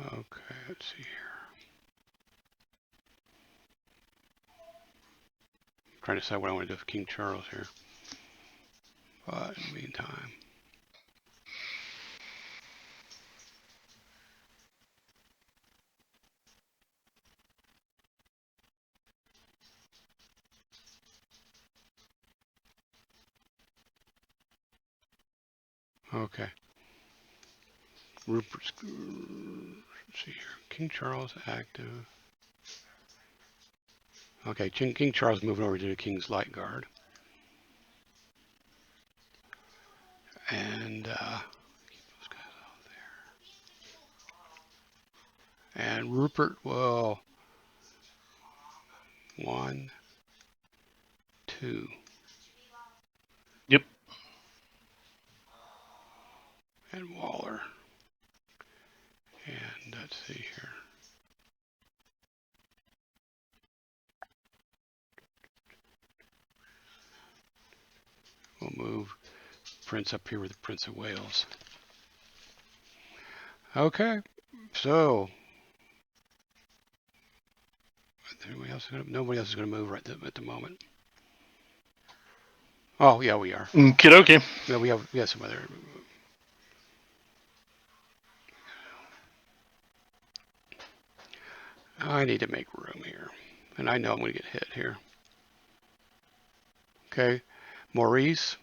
Okay, let's see here. I'm trying to decide what I want to do with King Charles here. But in the meantime. Okay. Rupert's. Let's see here. King Charles active. Okay, King Charles moving over to the King's Light Guard. And keep those guys out there. And Rupert will 1, 2. Yep. And Waller. And let's see here. We'll move Prince up here with the Prince of Wales. Okay, so nobody else is going to move right at the moment. Oh yeah, we are. Okay. No, we have some other. I need to make room here, and I know I'm going to get hit here. Okay, Maurice.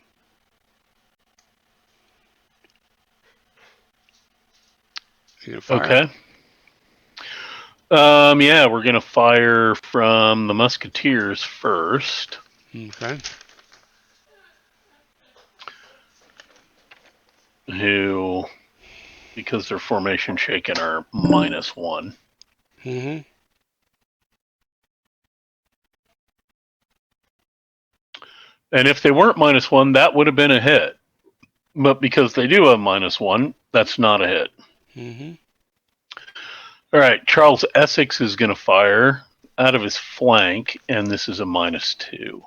You gonna fire? Okay. Yeah, we're gonna fire from the Musketeers first. Okay. Who, because their formation shaken, are -1. Mm-hmm. And if they weren't -1, that would have been a hit. But because they do have -1, that's not a hit. Mm-hmm. All right, Charles Essex is going to fire out of his flank, and this is a -2.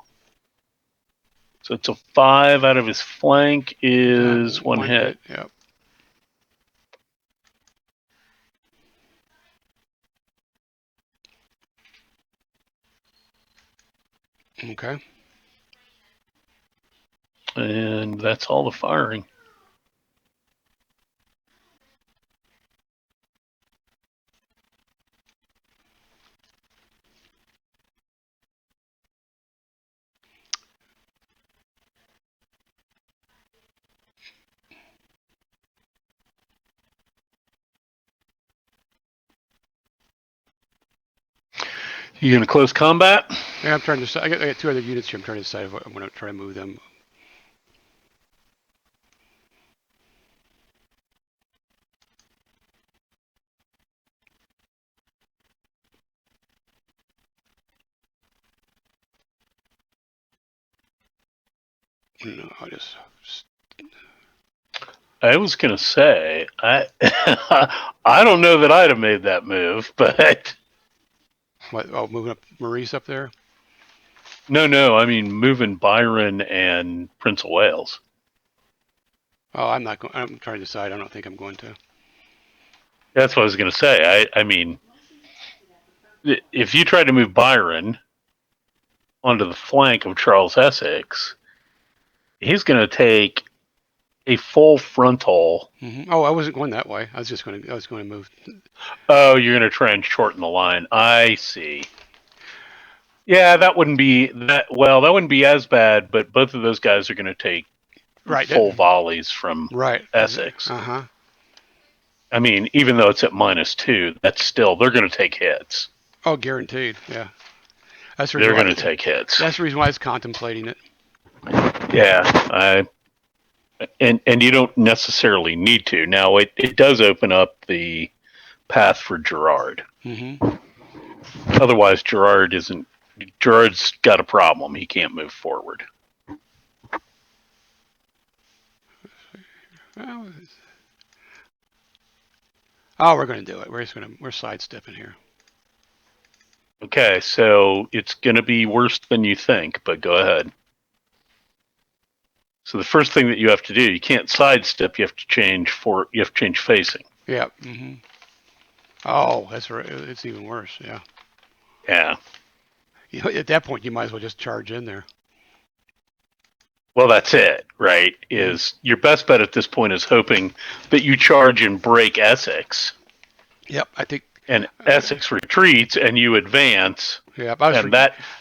So it's a 5 out of his flank is one hit. Yep. Okay. And that's all the firing. You going to close combat? Yeah, I'm trying to decide. I got 2 other units here. I'm trying to decide if I'm going to try to move them. No, I'll just I was going to say, I I don't know that I'd have made that move, but what? Oh, moving up Maurice up there. no, I mean moving Byron and Prince of Wales. Oh, I'm not going. I'm trying to decide. I don't think I'm going to. That's what I was going to say. I mean, if you try to move Byron onto the flank of Charles Essex, he's going to take a full frontal. Mm-hmm. Oh, I wasn't going that way. I was going to move. Oh, you're going to try and shorten the line. I see. Yeah, that wouldn't be that well. That wouldn't be as bad, but both of those guys are going to take full volleys from Essex. Uh-huh. I mean, even though it's at -2, that's still they're going to take hits. Oh, guaranteed. Yeah. They're going to take hits. That's the reason why I was contemplating it. Yeah, and you don't necessarily need to. Now it does open up the path for Gerard. Mm-hmm. Otherwise, Gerard's got a problem. He can't move forward. Oh, we're going to do it. We're sidestepping here. Okay, so it's going to be worse than you think, but go ahead. So the first thing that you have to do, you can't sidestep. You have to change facing. Yeah. Mm-hmm. Oh, that's right. It's even worse. Yeah. Yeah. You know, at that point, you might as well just charge in there. Well, that's it, right? Is your best bet at this point is hoping that you charge and break Essex. Yep, I think. And Essex retreats, and you advance. Yeah, I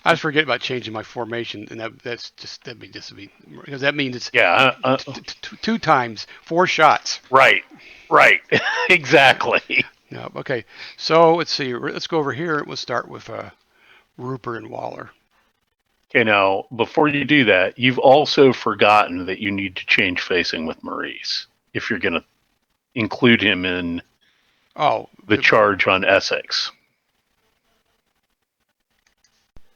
was forgetting about changing my formation, and that'd be because that means it's 2 times 4 shots. Right, exactly. Yeah. Okay. So let's see. Let's go over here. We'll start with Rupert and Waller. Okay. Now, before you do that, you've also forgotten that you need to change facing with Maurice if you're going to include him in. The charge on Essex.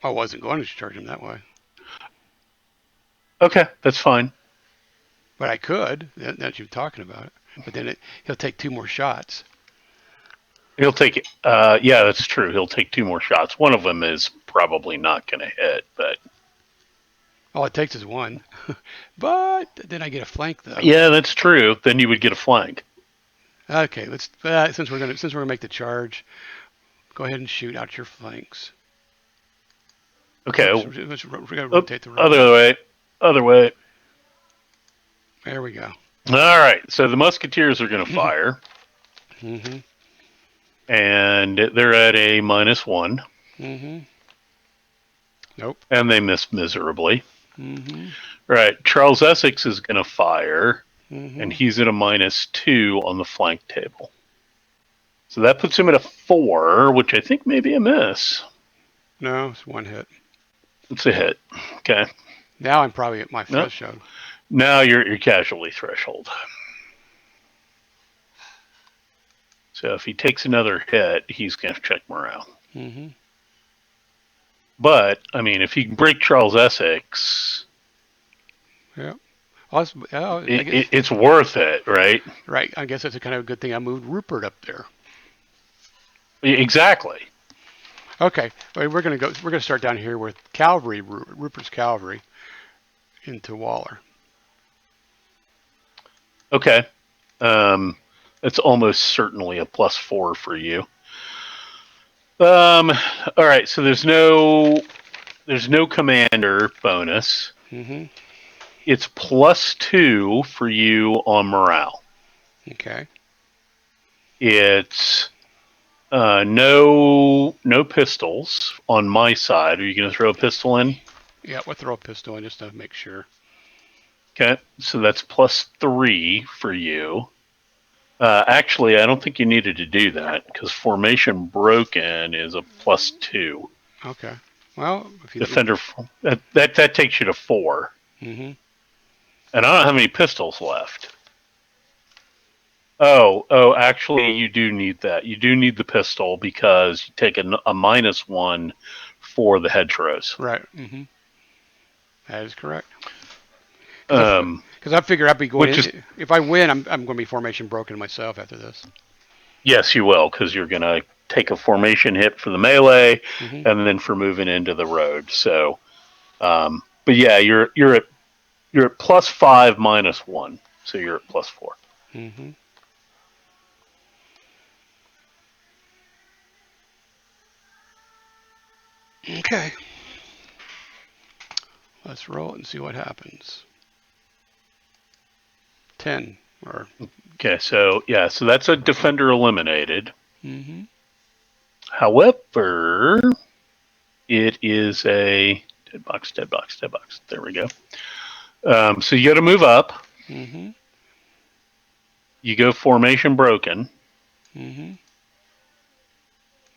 I wasn't going to charge him that way. Okay, that's fine. But I could, that you're talking about it. But then he'll take 2 more shots. He'll take, yeah, that's true. He'll take 2 more shots. One of them is probably not going to hit, but. All it takes is 1. But then I get a flank, though. Yeah, that's true. Then you would get a flank. Okay, let's since we're gonna make the charge, go ahead and shoot out your flanks. Okay. We're gonna rotate the road. Other way. There we go. All right. So the musketeers are going to fire. Mm-hmm. And they're at a -1. Mm-hmm. Nope. And they miss miserably. Mm-hmm. Right. Charles Essex is going to fire. Mm-hmm. And he's at a -2 on the flank table. So that puts him at a 4, which I think may be a miss. No, it's 1 hit. It's a hit. Okay. Now I'm probably at my threshold. Now you're at your casualty threshold. So if he takes another hit, he's going to check morale. Mm-hmm. But, I mean, if he can break Charles Essex... Yeah. It's worth it, right? Right. I guess that's a kind of a good thing I moved Rupert up there. Exactly. Okay, well, we're gonna start down here with cavalry, Rupert's cavalry into Waller. Okay. It's almost certainly a +4 for you. All right. So there's no commander bonus. Mm-hmm. It's +2 for you on morale. Okay. It's no pistols on my side. Are you going to throw a pistol in? Yeah, we'll throw a pistol in just to make sure. Okay, so that's +3 for you. Actually, I don't think you needed to do that because formation broken is a +2. Okay. Well, Defender that takes you to 4, Mm-hmm. and I don't have any pistols left. Actually, you do need that. You do need the pistol because you take a -1 for the hedgerows. Right. Mm-hmm. That is correct. Um, Because I figure I'd be going which is in. If I win, I'm going to be formation broken myself after this. Yes, you will, because you're going to take a formation hit for the melee, Mm-hmm. and then for moving into the road. So, but yeah, you're at +5 -1, so you're at +4. Mm-hmm. Okay. Let's roll it and see what happens. 10 or. Okay, so yeah, so that's a defender eliminated. Mm-hmm. However, it is a dead box, dead box, dead box. There we go. So you got to move up. Mm-hmm. You go formation broken. Mm-hmm.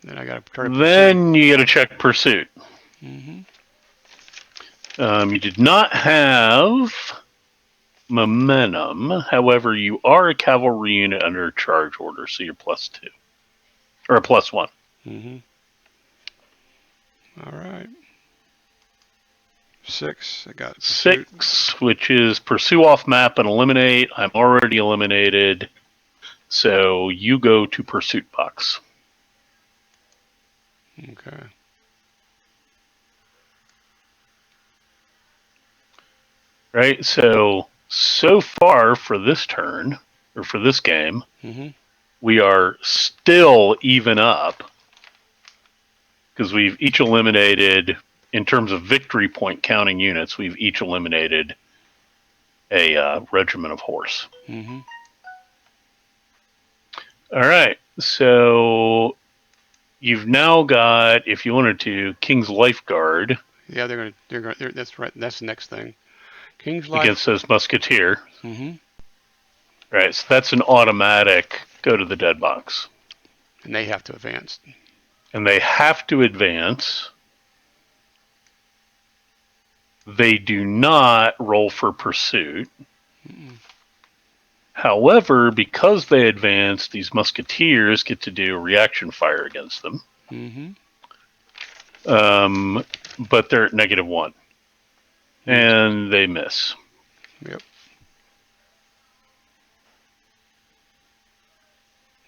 Then I got to try to pursue. Then you got to check pursuit. Mm-hmm. You did not have momentum. However, you are a cavalry unit under a charge order, so you're +2 or a +1. Mm-hmm. All right. 6. I got pursuit. 6, which is pursue off map and eliminate. I'm already eliminated, so you go to pursuit box. Okay. Right. So far for this turn or for this game, Mm-hmm. we are still even up because we've each eliminated, in terms of victory point counting units, we've each eliminated a regiment of horse. Mm-hmm. All right, so you've now got, if you wanted to, King's Lifeguard Yeah, that's right. That's the next thing. King's against Life. those Musketeer. Mm-hmm. Right, so that's an automatic go to the dead box. And they have to advance. And they have to advance. They do not roll for pursuit. Mm-mm. However, because they advance, these musketeers get to do reaction fire against them. Mm-hmm. But they're at -1. And they miss. Yep.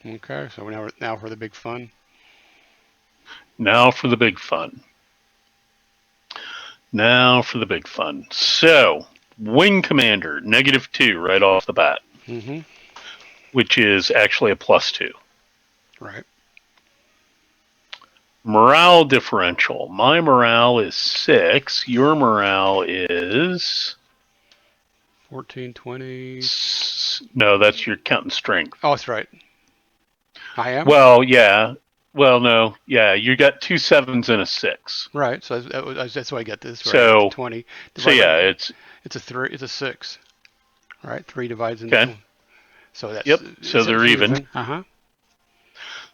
Okay, so now for the big fun. Now for the big fun. So, Wing Commander, -2 right off the bat. Mm-hmm. Which is actually a +2. Right. Morale differential. My morale is 6. Your morale is 14, 20. No, that's your counting strength. Oh, that's right. I am? Well, yeah. Well, no. Yeah, you got 2 7s and a 6. Right. So that's why I get this right. So, 20. So yeah, it's a 3. It's a 6. Right. 3 divides into okay. 2. So that's Yep. So they're even. Uh-huh.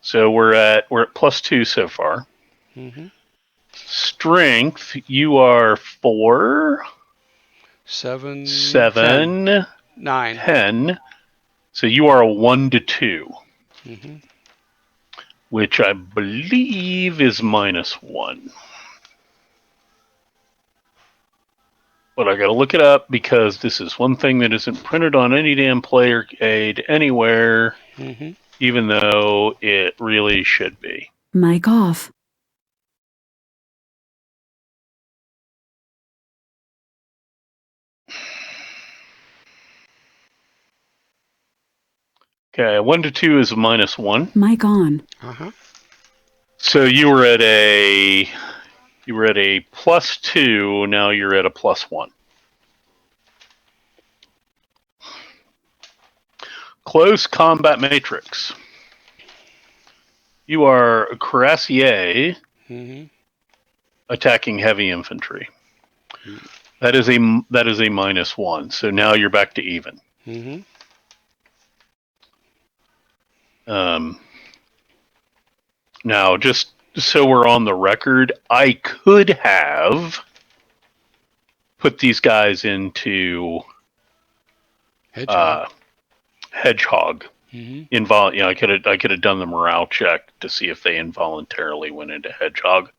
So we're at +2 so far. Mm-hmm. Strength, you are 4, 7, 7, 9. 10. So you are a 1 to 2. Mm-hmm. Which I believe is -1. But I gotta look it up because this is one thing that isn't printed on any damn player aid anywhere. Mm-hmm. even though it really should be. Mic off. Okay, 1 to 2 is a -1. Mic on. Uh-huh. So you were at a +2. Now you're at a +1. Close combat matrix. You are a cuirassier attacking heavy infantry. That is a -1. So now you're back to even. Now, just so we're on the record, I could have put these guys into Hedgehog. Hedgehog. I could have done the morale check to see if they involuntarily went into Hedgehog.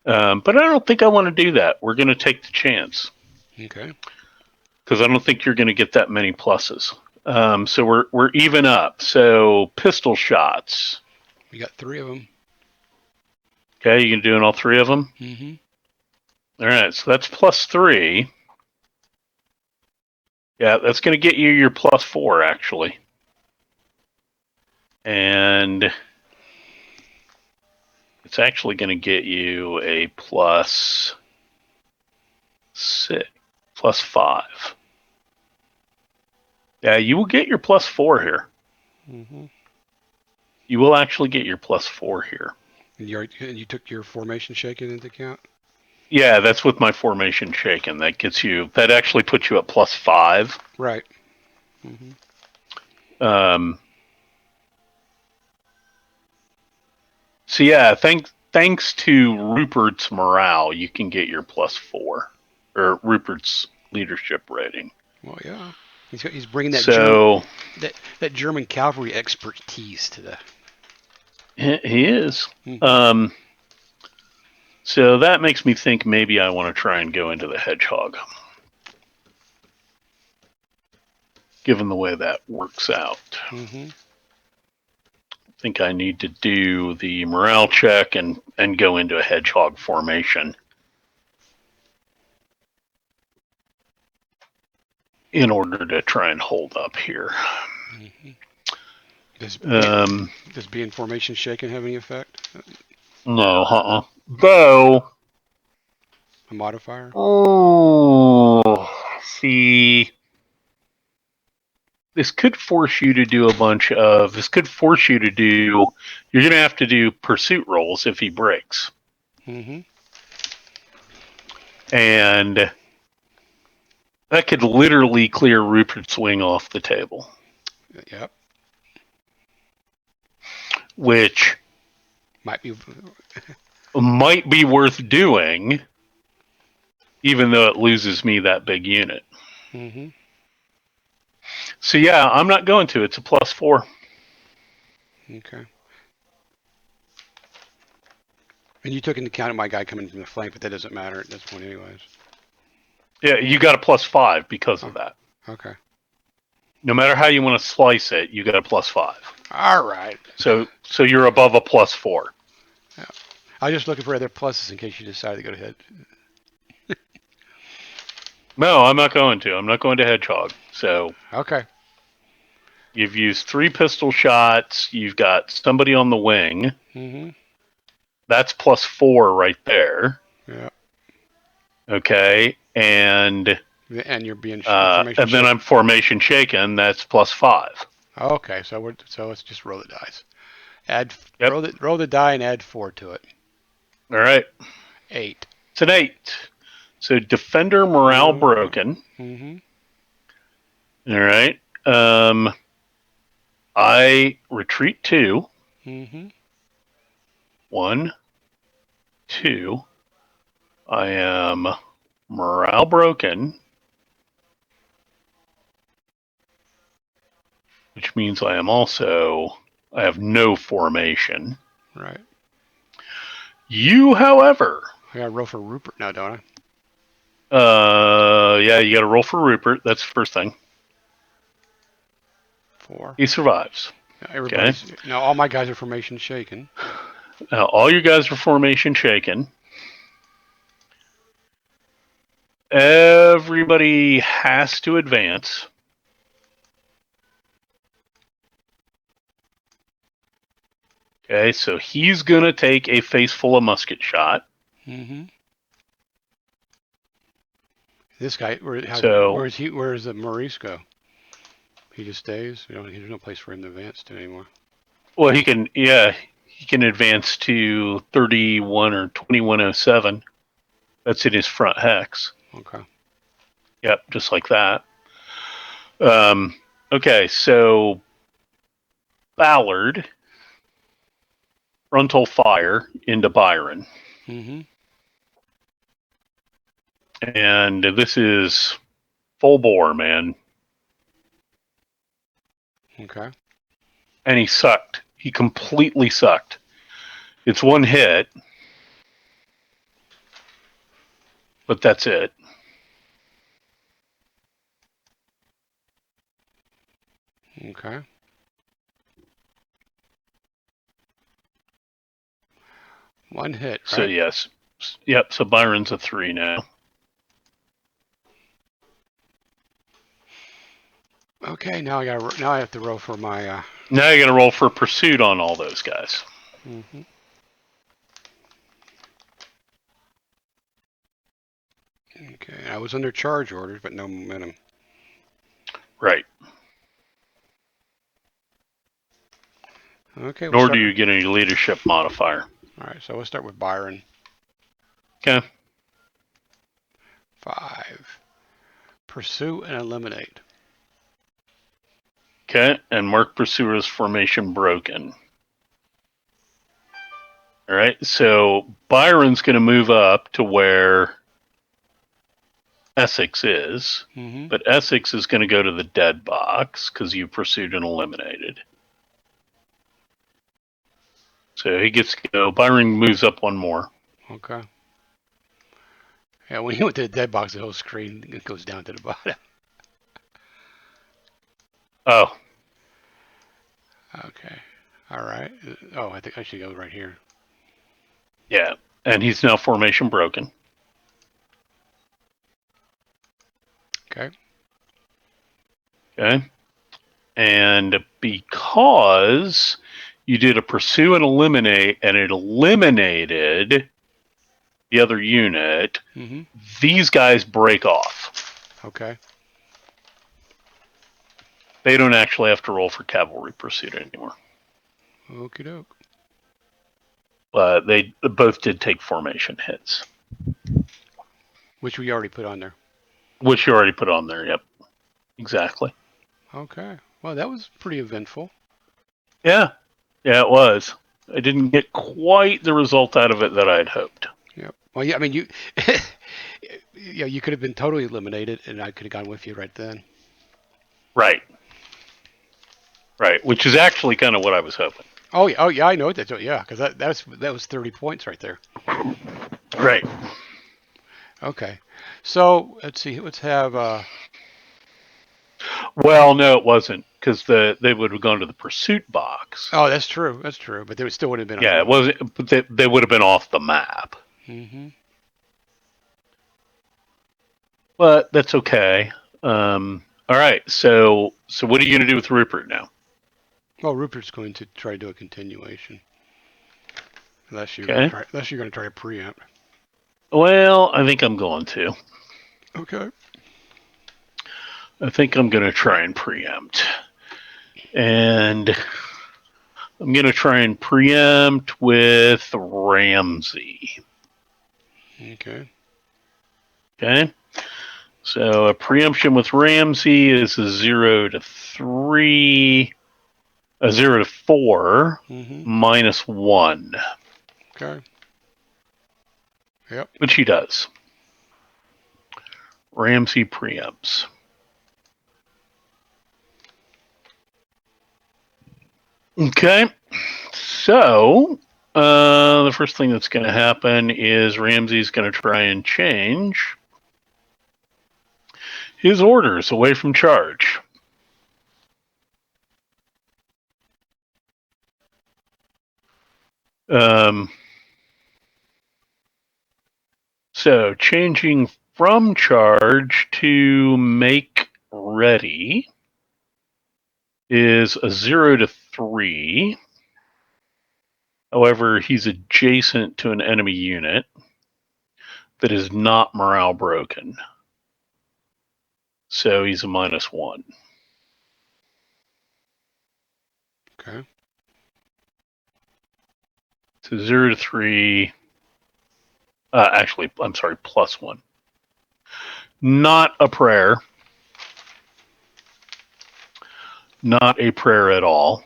But I don't think I want to do that. We're going to take the chance. Okay. Because I don't think you're going to get that many pluses. So we're even up. So pistol shots. We got 3 of them. Okay, you can do all 3 of them? All right, so that's +3. Yeah, that's going to get you your +4, actually. And it's actually going to get you a +6, +5. Yeah, you will get your +4 here. You will actually get your +4 here. And you took your formation shaken into account? Yeah, that's with my formation shaken. That actually puts you at +5. Right. So yeah, thanks to Rupert's morale, you can get your +4, or Rupert's leadership rating. Well, yeah, he's bringing that that German cavalry expertise to the. He is. So that makes me think maybe I want to try and go into the Hedgehog, given the way that works out. I think I need to do the morale check and go into a Hedgehog formation in order to try and hold up here. Does being formation shaken have any effect? No, Though. A modifier? Oh, see. This could force you to do you're going to have to do pursuit rolls if he breaks. And that could literally clear Rupert's wing off the table. Yep. Which might be worth doing, even though it loses me that big unit. So yeah, I'm not going to. It's a +4. Okay. And you took into account my guy coming from the flank, but that doesn't matter at this point anyways. Yeah, you got a +5 because of that. Okay. No matter how you want to slice it, you got a +5. All right. So you're above a +4. Yeah. I was just looking for other pluses in case you decide to go ahead. No, I'm not going to. I'm not going to Hedgehog. So okay. You've used 3 pistol shots. You've got somebody on the wing. That's +4 right there. Yeah. Okay, and you're being and then I'm formation shaken. That's +5. Okay, so let's just roll the dice. Roll the die and add 4 to it. All right. 8. It's an 8. So defender morale broken. All right. I retreat 2. 1, 2. I am morale broken, which means I have no formation. Right. You, however, I gotta roll for Rupert now, don't I? Yeah, you got to roll for Rupert. That's the first thing. 4. He survives. Everybody's now. All my guys are formation shaken. Now, all you guys are formation shaken. Everybody has to advance. Okay, so he's going to take a face full of musket shot. Mm-hmm. This guy, where's the Maurice go? He just stays. There's no place for him to advance to anymore. Well, he can advance to 31 or 2107. That's in his front hex. Okay. Yep, just like that. Okay, so Ballard, frontal fire into Byron. Mm-hmm. And this is full bore, man. Okay. And he sucked. He completely sucked. It's one hit, but that's it. Okay. One hit, right? So yes. Yep, so Byron's a 3 now. Okay, now I have to roll for my Now you gotta roll for pursuit on all those guys. Mm-hmm. Okay, I was under charge orders, but no momentum. Right. Okay. Nor do you get any leadership modifier. All right, so we'll start with Byron. Okay. 5. Pursue and eliminate. Okay, and mark pursuer's formation broken. All right, so Byron's going to move up to where Essex is, Mm-hmm. but Essex is going to go to the dead box because you pursued and eliminated. So he gets to go. Byron moves up one more. Okay. Yeah, when you went to the dead box, the whole screen goes down to the bottom. Oh. Okay. All right. Oh, I think I should go right here. Yeah, and he's now formation broken. Okay. Okay. And because you did a pursue and eliminate, and it eliminated the other unit, Mm-hmm. these guys break off. Okay. They don't actually have to roll for cavalry pursuit anymore. Okie doke. But they both did take formation hits. Which we already put on there. Which you already put on there, yep. Exactly. Okay. Well, that was pretty eventful. Yeah. Yeah, it was. I didn't get quite the result out of it that I had hoped. Yep. Well, yeah, I mean, you you could have been totally eliminated, and I could have gone with you right then. Right. Right, which is actually kind of what I was hoping. Oh yeah, I know that. Yeah, because that was 30 points right there. Right. Okay, so let's see. Let's have. Well, no, it wasn't, because they would have gone to the pursuit box. Oh, that's true. That's true. But they still would have been. Yeah, it wasn't. But they would have been off the map. Mm-hmm. But that's okay. All right. So what are you going to do with Rupert now? Well, Rupert's going to try to do a continuation. Unless you're Okay. going to try to preempt. Well, I think I'm going to. Okay. I think I'm going to try and preempt. And I'm going to try and preempt with Ramsey. Okay. Okay. So a preemption with Ramsey is a 0 to 3, a 0 to 4, Mm-hmm. minus 1. Okay. Yep. Which he does. Ramsey preempts. Okay. So the first thing that's going to happen is Ramsey's going to try and change his orders away from charge. So changing from charge to make ready is a 0 to 3. However, he's adjacent to an enemy unit that is not morale broken. So he's a -1. Okay. So 0 to 3. Actually, I'm sorry, +1. Not a prayer. Not a prayer at all.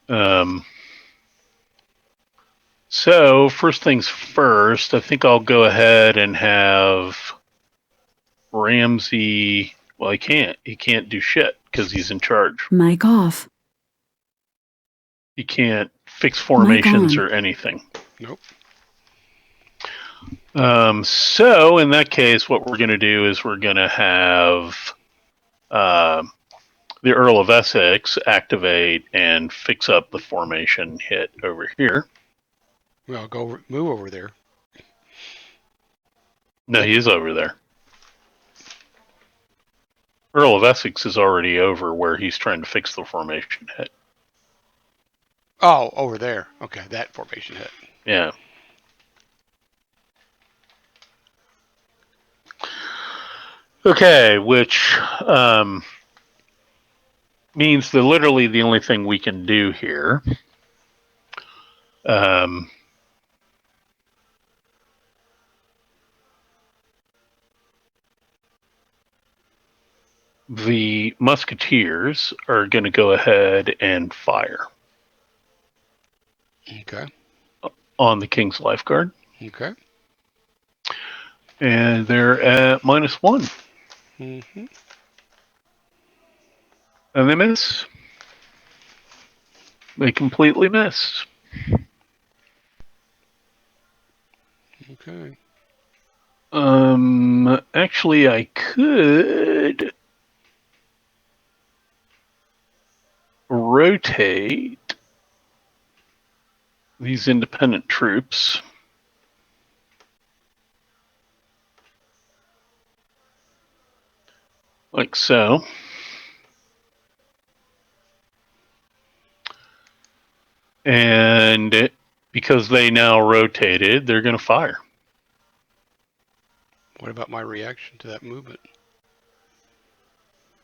Um, so first things first, I think I'll go ahead and have Ramsey. Well, he can't. He can't do shit because he's in charge. Mic off. He can't fix formations or anything. Nope. So in that case, what we're going to do is we're going to have the Earl of Essex activate and fix up the formation hit over here. Well, move over there. No, he is over there. Earl of Essex is already over where he's trying to fix the formation hit. Oh, over there. Okay, that formation hit. Yeah. Okay, which means that literally the only thing we can do here the musketeers are going to go ahead and fire. Okay. On the King's Lifeguard. Okay. And they're at -1. Mm-hmm. And they miss. They completely miss. Okay. Actually, I could rotate these independent troops. Like so. And because they now rotated, they're going to fire. What about my reaction to that movement?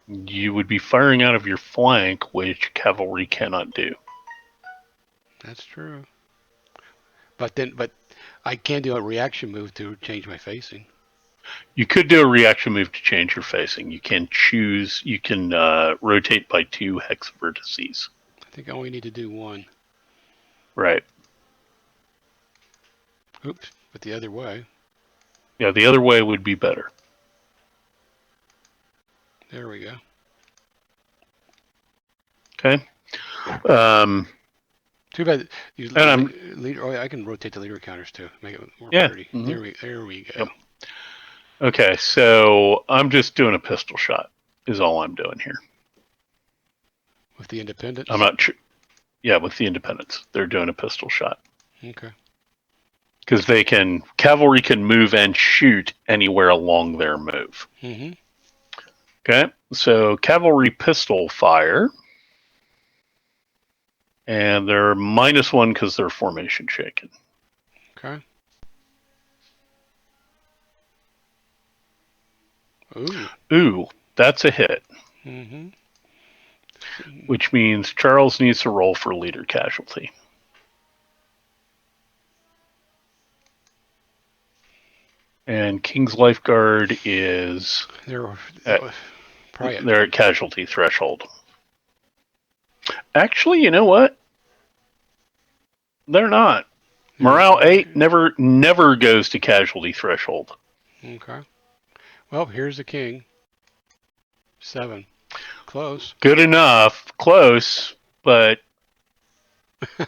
You would be firing out of your flank, which cavalry cannot do. That's true. But I can do a reaction move to change my facing. You could do a reaction move to change your facing. You can choose. You can rotate by 2 hex vertices. I think I only need to do 1. Right. Oops, but the other way. Yeah, the other way would be better. There we go. Okay. Too bad. I can rotate the leader counters too. Make it more pretty. Mm-hmm. There we go. Yep. Okay, so I'm just doing a pistol shot. Is all I'm doing here. With the independents. I'm not sure. Yeah, with the independents, they're doing a pistol shot. Okay. Because cavalry can move and shoot anywhere along their move. Mm-hmm. Okay, so cavalry pistol fire. And they're -1 because they're formation shaken. Okay. Ooh, that's a hit. Mm-hmm. Which means Charles needs to roll for leader casualty. And King's Lifeguard is they're at casualty threshold. Actually, you know what? They're not. Morale 8 never goes to casualty threshold. Okay. Well, here's the king. 7. Close. Good enough. Close, but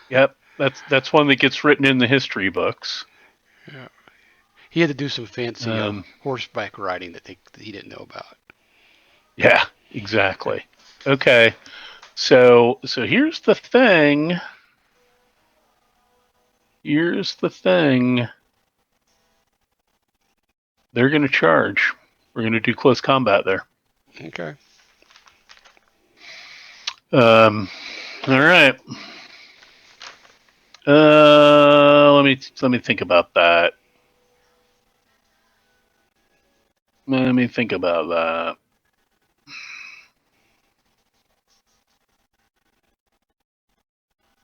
yep, that's one that gets written in the history books. Yeah. He had to do some fancy horseback riding that he didn't know about. Yeah, exactly. Okay. So here's the thing. here's the thing. They're going to charge. We're going to do close combat there. Okay. All right. Let me think about that. Let me think about that.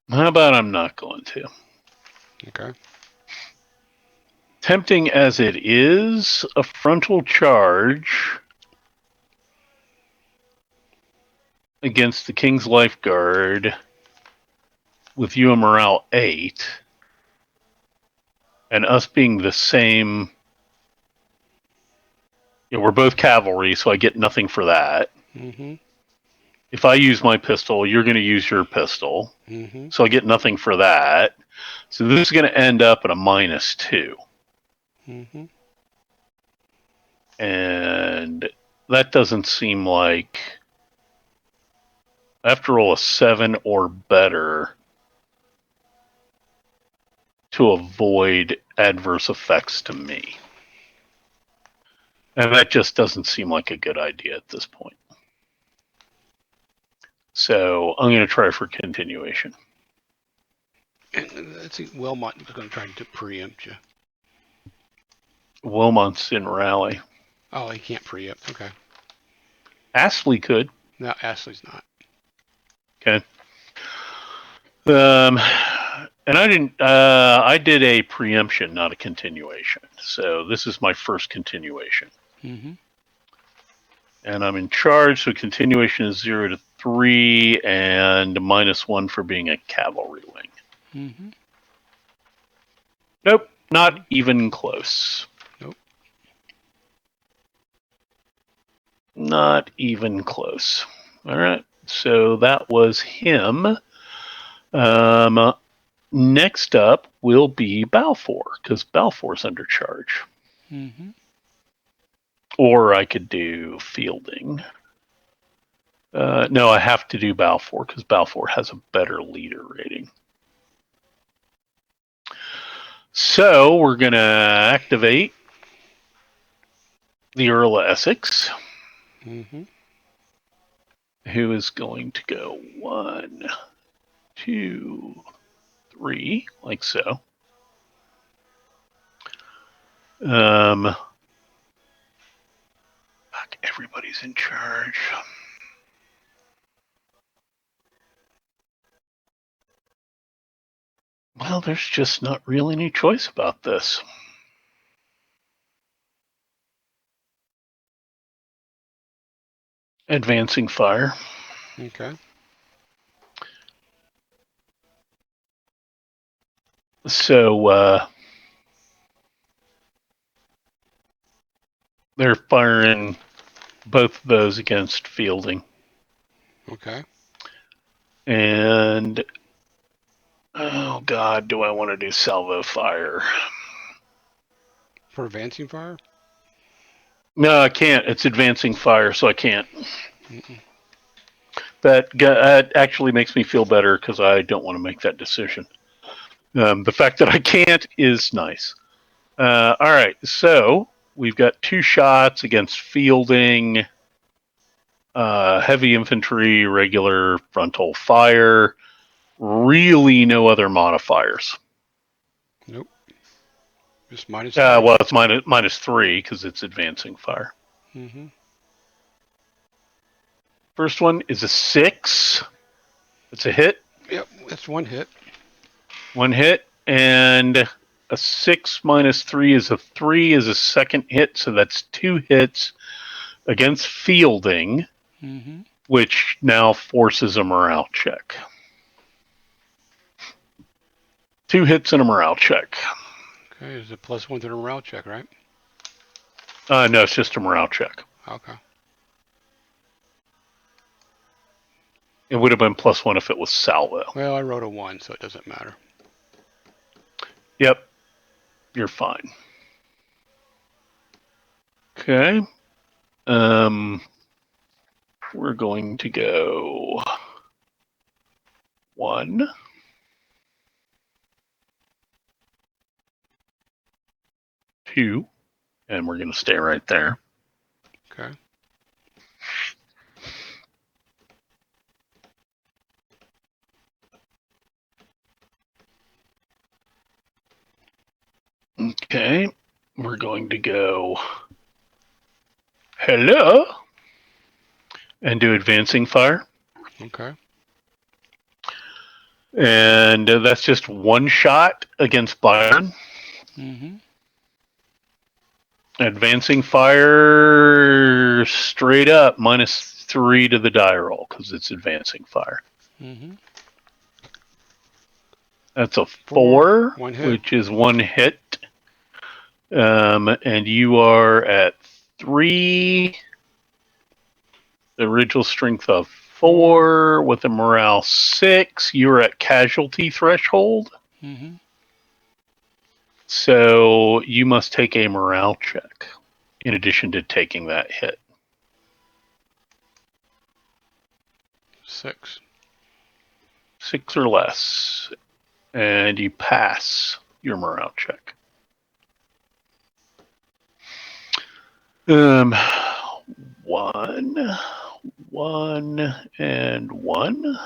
How about I'm not going to? Okay. Tempting as it is, a frontal charge against the King's Lifeguard with you and morale 8, and us being the same. Yeah, we're both cavalry, so I get nothing for that. Mm-hmm. If I use my pistol, you're going to use your pistol. Mm-hmm. So I get nothing for that. So this is going to end up at a -2. Mm-hmm. And that doesn't seem like. I have to roll a 7 or better to avoid adverse effects to me. And that just doesn't seem like a good idea at this point. So I'm going to try for continuation. And let's see, Wilmot was going to try to preempt you. Wilmot's in rally. Oh, he can't preempt. Okay. Astley could. No, Ashley's not. Okay. And I didn't. I did a preemption, not a continuation. So this is my first continuation. Mm-hmm. And I'm in charge. So continuation is 0 to 3, and -1 for being a cavalry wing. Mm-hmm. Nope, not even close. Nope. Not even close. All right. So that was him. Next up will be Balfour, because Balfour's under charge. Mm-hmm. Or I could do Fielding. No, I have to do Balfour, because Balfour has a better leader rating. So we're going to activate the Earl of Essex, Mm-hmm. who is going to go 1, 2, 3, like so. Fuck, everybody's in charge. Well, there's just not really any choice about this. Advancing fire. Okay. So they're firing both of those against Fielding. Okay. And oh god, do I want to do salvo fire? For advancing fire? No, I can't. It's advancing fire, so I can't. Mm-mm. That actually makes me feel better because I don't want to make that decision. The fact that I can't is nice. All right, so we've got 2 shots against Fielding, heavy infantry, regular frontal fire. Really, no other modifiers. Nope. Just -3. Well, it's -3 because it's advancing fire. Mm-hmm. First one is a 6. It's a hit. Yep, that's one hit. 1 hit, and a 6 -3 is a 3 is a second hit, so that's 2 hits against Fielding, Mm-hmm. which now forces a morale check. 2 hits and a morale check. Okay, there's a +1 to the morale check, right? No, it's just a morale check. Okay. It would have been +1 if it was salvo. Well, I wrote a 1, so it doesn't matter. Yep, you're fine. Okay. We're going to go 1, 2, and we're going to stay right there. Okay. Okay, we're going to go hello and do advancing fire. Okay. And that's just one shot against Byron. Mm-hmm. Advancing fire straight up -3 to the die roll because it's advancing fire. Mm-hmm. That's a 4. 4, One hit. which is one hit. And you are at 3. The original strength of 4 with a morale 6. You're at casualty threshold. Mm-hmm. So you must take a morale check in addition to taking that hit. 6. 6 or less. And you pass your morale check. 1, 1, and 1.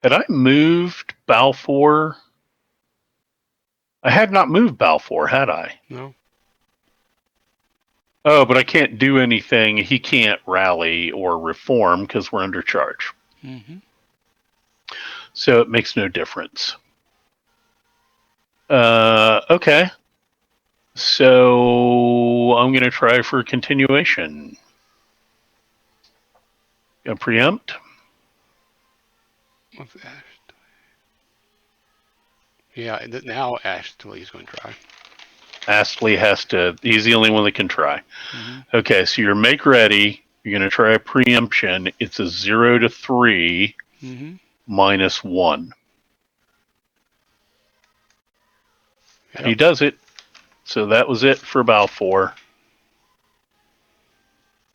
Had I moved Balfour? I had not moved Balfour, had I? No. Oh, but I can't do anything. He can't rally or reform because we're under charge. Mm-hmm. So it makes no difference. Okay. So I'm going to try for continuation. Gonna preempt. What's Ashley? Yeah, now Ashley's going to try. Astley has to, he's the only one that can try. Mm-hmm. Okay, so you're make ready. You're going to try a preemption. It's a 0 to 3 Mm-hmm. -1. Yep. He does it. So that was it for Balfour.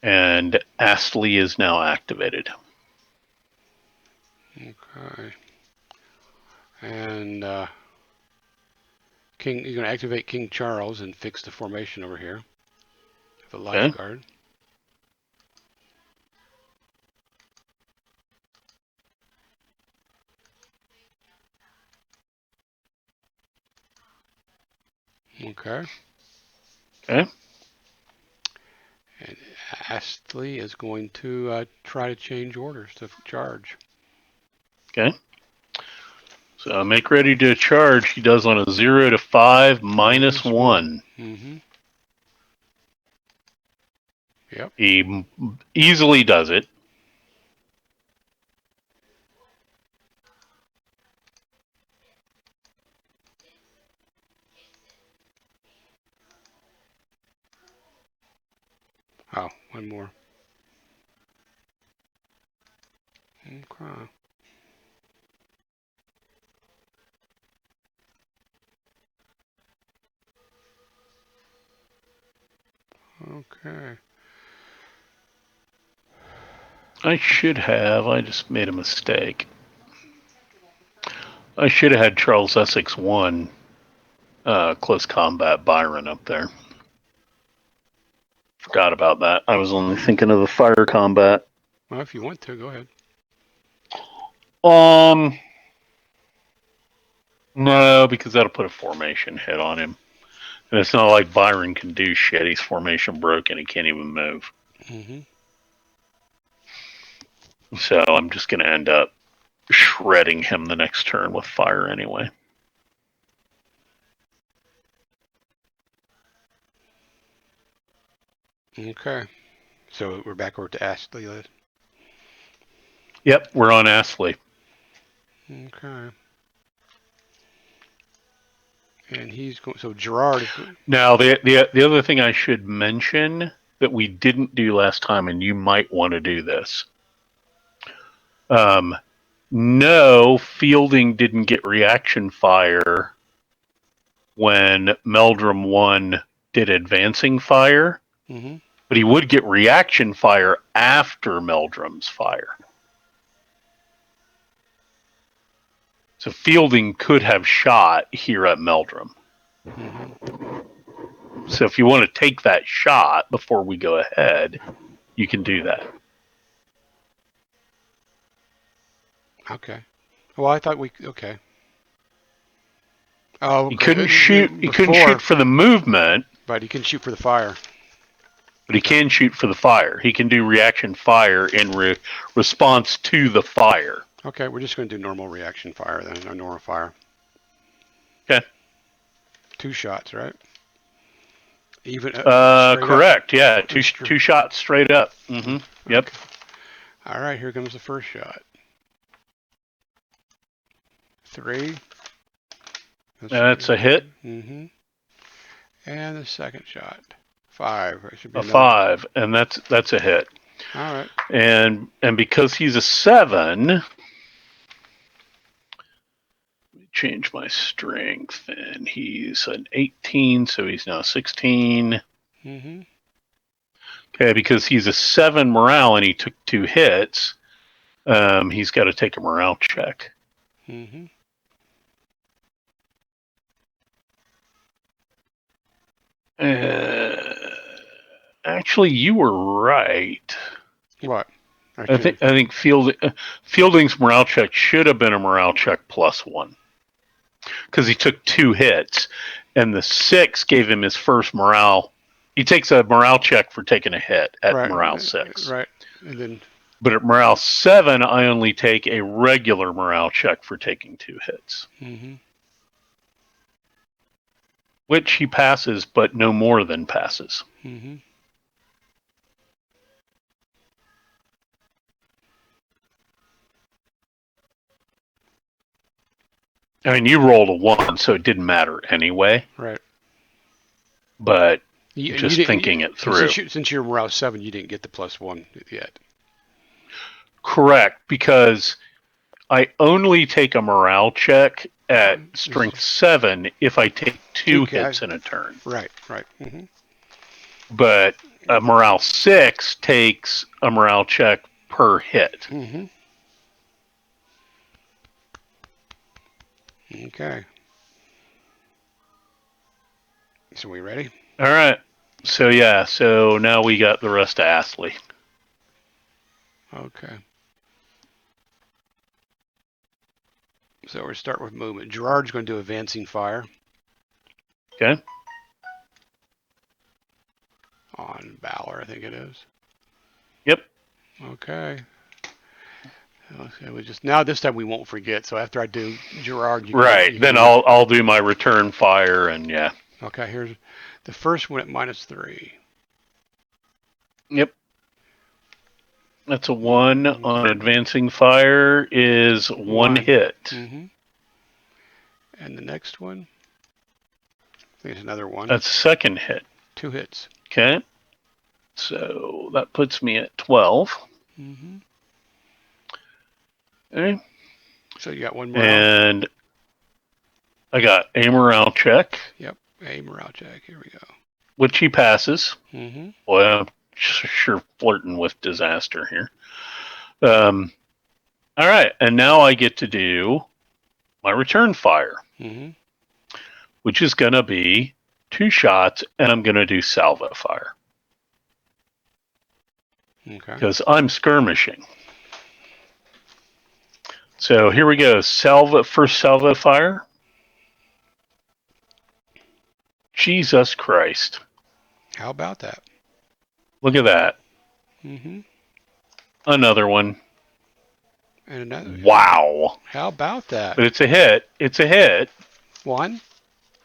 And Astley is now activated. Okay. And King, you're going to activate King Charles and fix the formation over here. The lifeguard. Okay. Okay. And Astley is going to try to change orders to charge. Okay. So make ready to charge. He does on a 0 to 5 -1. Mm-hmm. Yep. He easily does it. Oh, one more. Okay. Okay. I just made a mistake. I should have had Charles Essex 1 close combat Byron up there. Forgot about that. I was only thinking of the fire combat. Well, if you want to, go ahead. No, because that'll put a formation hit on him. And it's not like Byron can do shit. He's formation broken. He can't even move. Mm-hmm. So I'm just going to end up shredding him the next turn with fire anyway. Okay. So we're back over to Astley. Yep, we're on Astley. Okay. And he's going. So Gerard is going. Now the other thing I should mention that we didn't do last time, and you might want to do this. No, Fielding didn't get reaction fire when Meldrum 1 did advancing fire, Mm-hmm. but he would get reaction fire after Meldrum's fire. So Fielding could have shot here at Meldrum. So if you want to take that shot before we go ahead, you can do that. Okay. Well, I thought we... Okay. Oh, He couldn't shoot. He couldn't shoot for the movement, but he can shoot for the fire. But he can shoot for the fire. He can do reaction fire in response to the fire. Okay, we're just going to do normal reaction fire then, or normal fire. Okay. 2 shots, right? Even. Correct. Up? Yeah, two shots straight up. Mm-hmm. Yep. Okay. All right, here comes the first shot. 3. That's a hit. Mm-hmm. And the second shot. 5. It should be a 5, and that's a hit. All right. And because he's a 7, let me change my strength, and he's an 18, so he's now 16. Mm-hmm. Okay, because he's a 7 morale and he took 2 hits, he's got to take a morale check. Mm-hmm. Actually, you were right. What? I think Fielding's morale check should have been a morale check +1 because he took 2 hits, and the 6 gave him his first morale. He takes a morale check for taking a hit at morale 6. Right, and then. But at morale 7, I only take a regular morale check for taking 2 hits. Mm-hmm. Which he passes, but no more than passes. Mm-hmm. I mean, you rolled a 1, so it didn't matter anyway. Right. But just thinking it through. Since you're morale 7, you didn't get the +1 yet. Correct, because I only take a morale check at strength 7 if I take 2 hits in a turn. Right. Mm-hmm. But a morale 6 takes a morale check per hit. Mm-hmm. Okay. So we ready? All right. So now we got the rest of Astley. Okay. So we start with movement. Gerard's going to do advancing fire. Okay. On Valor, I think it is. Yep. Okay. Okay. Now this time we won't forget. So after I do Gerard, then I'll do my return fire and yeah. Okay. Here's the first one at -3. Yep. That's a 1 on advancing fire is 1 hit. Mm-hmm. And the next one, I think it's another 1. That's a second hit. 2 hits. Okay. So that puts me at 12. Mm-hmm. Okay. So you got 1 more. And I got a morale check. Yep, a morale check. Here we go. Which he passes. Mm-hmm. Boy, I'm sure flirting with disaster here. All right, and now I get to do my return fire, which is going to be 2 shots, and I'm going to do salvo fire. Okay. Because I'm skirmishing. So here we go. First salvo fire. Jesus Christ. How about that? Look at that. Mm-hmm. Another one. And another. Wow. How about that? But it's a hit. It's a hit. 1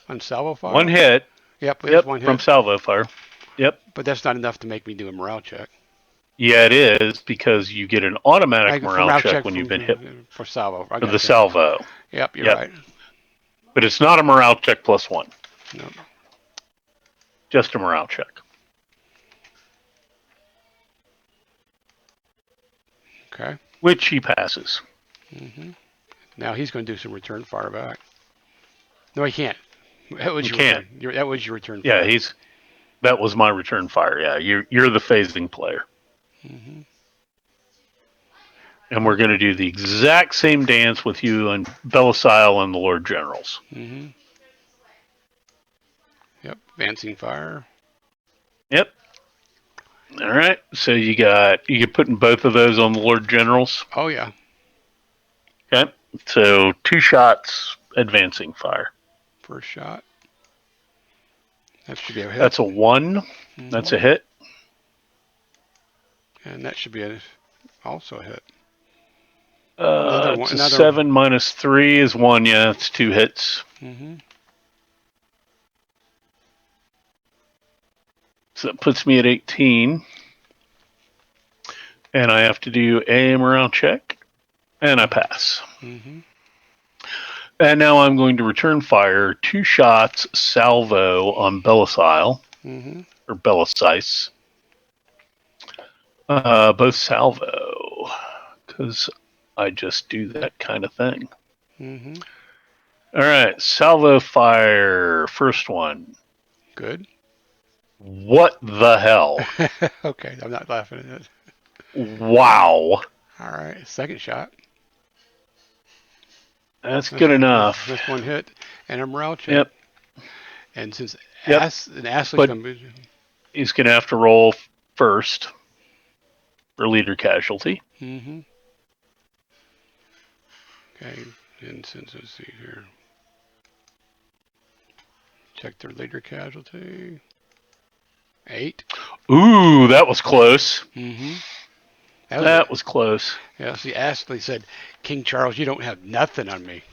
on salvo fire? 1 hit. Yep, yep, 1 hit. From salvo fire. Yep. But that's not enough to make me do a morale check. Yeah, it is, because you get an automatic morale check when you've been hit. For salvo. For the salvo. Yep, you're right. But it's not a morale check +1. No. Just a morale check. Okay. Which he passes. Mm-hmm. Now he's going to do some return fire back. No, he can't. That was that was your return fire. Yeah, that was my return fire. Yeah, you're the phasing player. Mm-hmm. And we're going to do the exact same dance with you and Belisile and the Lord Generals. Mm-hmm. Yep. Advancing fire. Yep. All right. So you're putting both of those on the Lord Generals. Oh yeah. Okay. So 2 shots advancing fire. First shot. That should be a hit. That's a 1. Mm-hmm. That's a hit. And that should be also a hit. It's a 7 minus 3 is 1. Yeah, it's 2 hits. Mm-hmm. So that puts me at 18. And I have to do a morale check. And I pass. Mm-hmm. And now I'm going to return fire 2 shots salvo on Belisile. Mm-hmm. Or Belisice. Both salvo. Because I just do that kind of thing. Mm-hmm. All right. Salvo fire. First one. Good. What the hell? Okay, I'm not laughing at it. Wow. All right, second shot. That's good enough. That's 1 hit and a morale check. Yep. And since Yep. Ashley's going to be... He's going to have to roll first for leader casualty. Mm-hmm. Okay, and since let's see here. Check their leader casualty. 8. Ooh, that was close. Mm-hmm. That was close. Yeah, see, Ashley said, King Charles, you don't have nothing on me.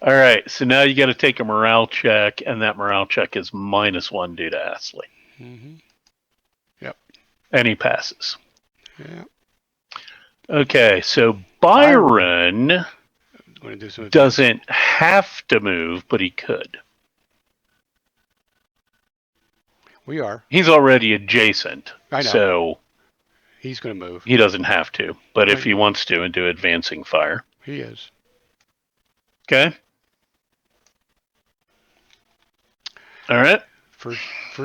All right, so now you got to take a morale check, and that morale check is -1 due to Astley. Mm-hmm. Yep. And he passes. Yeah. Okay, so Byron doesn't have to move, but he could. We are. He's already adjacent. I know. So he's going to move. He doesn't have to, but if he wants to and do advancing fire. He is. Okay. All right. First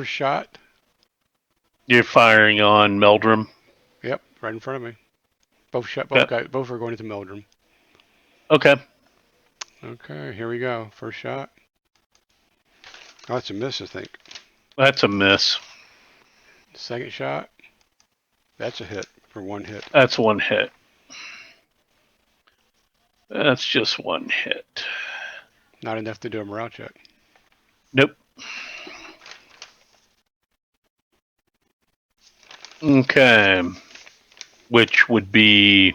shot. You're firing on Meldrum. Yep, right in front of me. Both are going into Meldrum. Okay. Okay, here we go. First shot. Oh, that's a miss, I think. That's a miss. Second shot. That's a hit for 1 hit. That's 1 hit. That's just 1 hit. Not enough to do a morale check. Nope. Okay. Which would be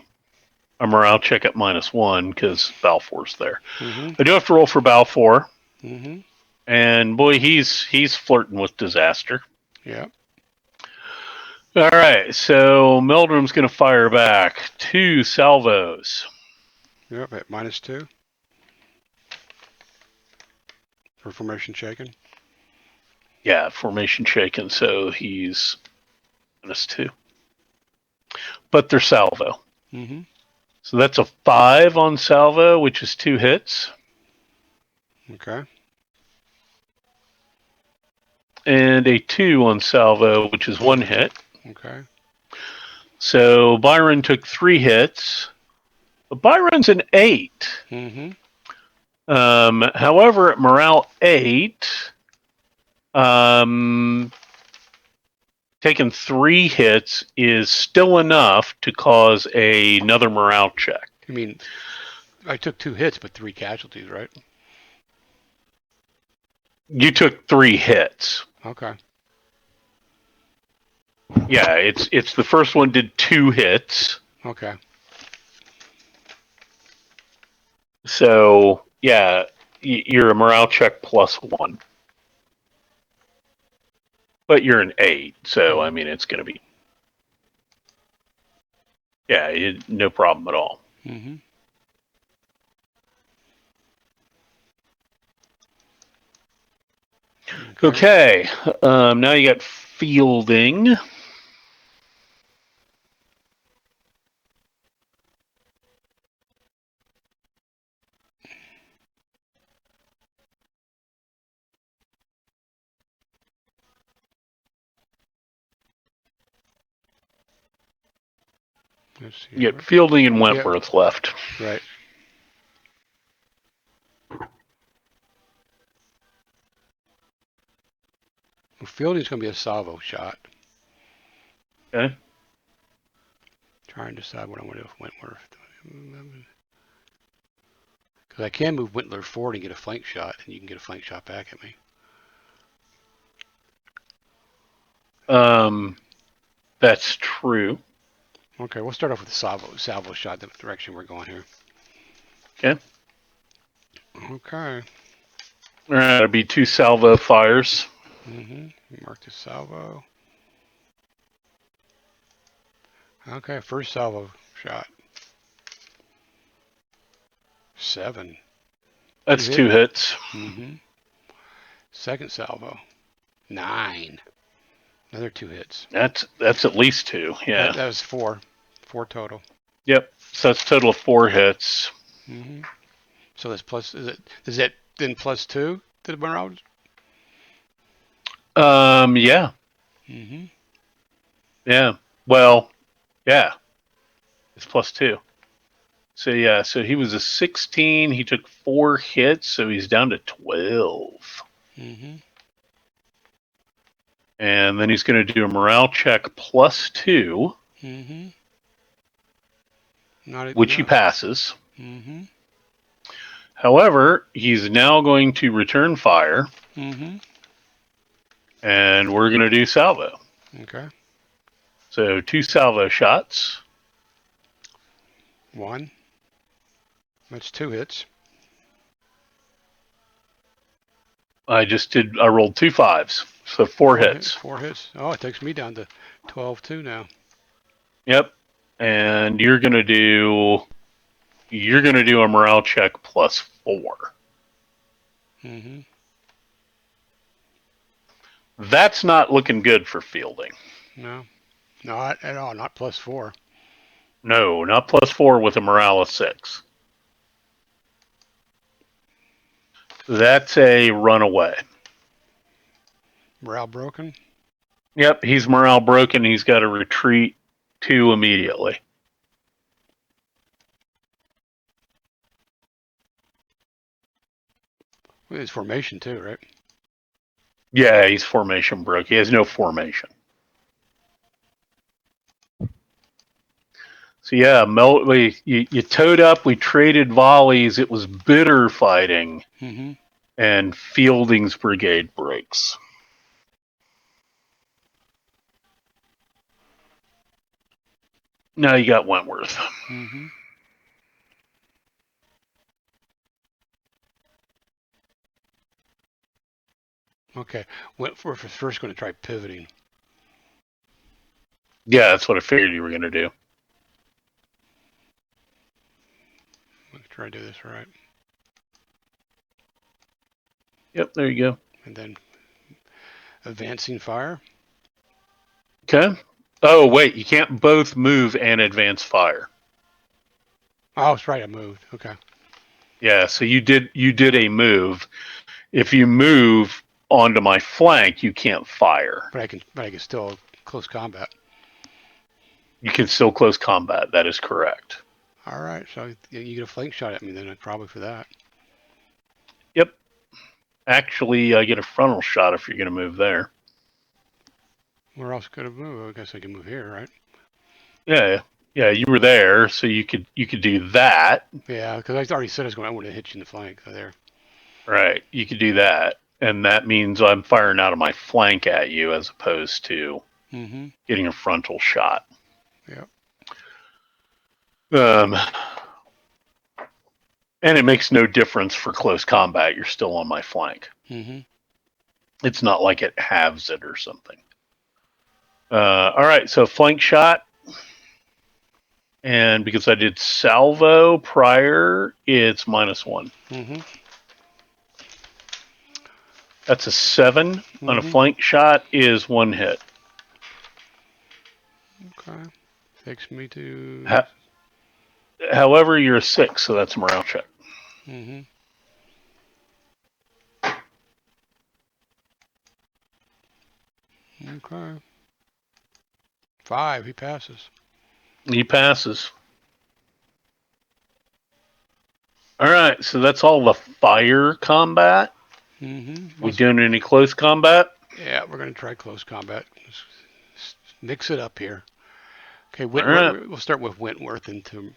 a morale check at -1 because Balfour's there. Mm-hmm. I do have to roll for Balfour. Mm-hmm. And boy, he's flirting with disaster. Yeah. All right, so Meldrum's going to fire back 2 salvos. Yep, at -2. For formation shaken. Yeah, formation shaken, so he's -2. But they're salvo. Mm-hmm. So that's a 5 on salvo, which is 2 hits. Okay. And a 2 on salvo, which is 1 hit. Okay. So Byron took 3 hits. But Byron's an 8. Mm-hmm. However, at morale 8, taking 3 hits is still enough to cause another morale check. I mean, I took 2 hits, but 3 casualties, right? You took 3 hits. Okay. Yeah, it's the first one did 2 hits. Okay. So, yeah, you're a morale check +1. But you're an 8, so, I mean, it's going to be... Yeah, no problem at all. Mm-hmm. Okay, now you got fielding. Let's see. You get Fielding and Yeah. Wentworth left. Right. Well, Fielding's going to be a salvo shot. Okay. Trying to decide what I want to do with Wentworth. Because I can move Wentworth forward and get a flank shot, and you can get a flank shot back at me. That's true. Okay, we'll start off with the salvo shot, the direction we're going here. Okay. Okay. All right, that'll be 2 salvo fires. Mark the salvo. Okay, first salvo shot. 7. That's 2 hits. Second salvo. 9. Another 2 hits. That's at least 2. Yeah. That was 4. 4 total. Yep. So that's a total of 4 hits. So that's plus. Is that then plus 2 to the morale? Yeah. Yeah. Well, yeah. It's plus 2. So yeah, so he was a 16. He took 4 hits, so he's down to 12. And then he's going to do a morale check plus 2, which he passes. However, he's now going to return fire, and we're going to do salvo. Okay. So 2 salvo shots. 1. That's 2 hits. I rolled 2 5s, so 4 hits. 4 hits. Oh, it takes me down to 12-2 now. Yep. And you're gonna do a morale check plus 4. That's not looking good for Fielding. No, not at all. Not plus 4. No, not plus 4 with a morale of 6. That's a runaway. Morale broken? Yep, he's morale broken. He's got to retreat 2 immediately. It's formation too, right? Yeah, he's formation broke. He has no formation. So yeah, you towed up. We traded volleys. It was bitter fighting, and Fielding's brigade breaks. Now you got Wentworth. Okay, Wentworth is first going to try pivoting. Yeah, that's what I figured you were going to do. Let's try to do this right. Yep, there you go. And then advancing fire. Okay. Oh, wait, you can't both move and advance fire. Oh, that's right, I moved. Okay. Yeah, so you did a move. If you move onto my flank, you can't fire. But I can still close combat. You can still close combat. That is correct. All right, so you get a flank shot at me then, probably for that. Yep. Actually, I get a frontal shot if you're going to move there. Where else could I move? I guess I can move here, right? Yeah, you were there, so you could do that. Yeah, because I already said I wanted to hit you in the flank. So there. Right, you could do that, and that means I'm firing out of my flank at you as opposed to getting a frontal shot. Yeah. And it makes no difference for close combat. You're still on my flank. It's not like it halves it or something. All right, so flank shot. And because I did salvo prior, it's -1. That's a 7 on a flank shot is 1 hit. Okay. Takes me to... However, you're a 6, so that's a morale check. Okay. 5, he passes. He passes. All right, so that's all the fire combat. We doing any close combat? Yeah, we're going to try close combat. Let's mix it up here. Okay, Right. we'll start with Wentworth into.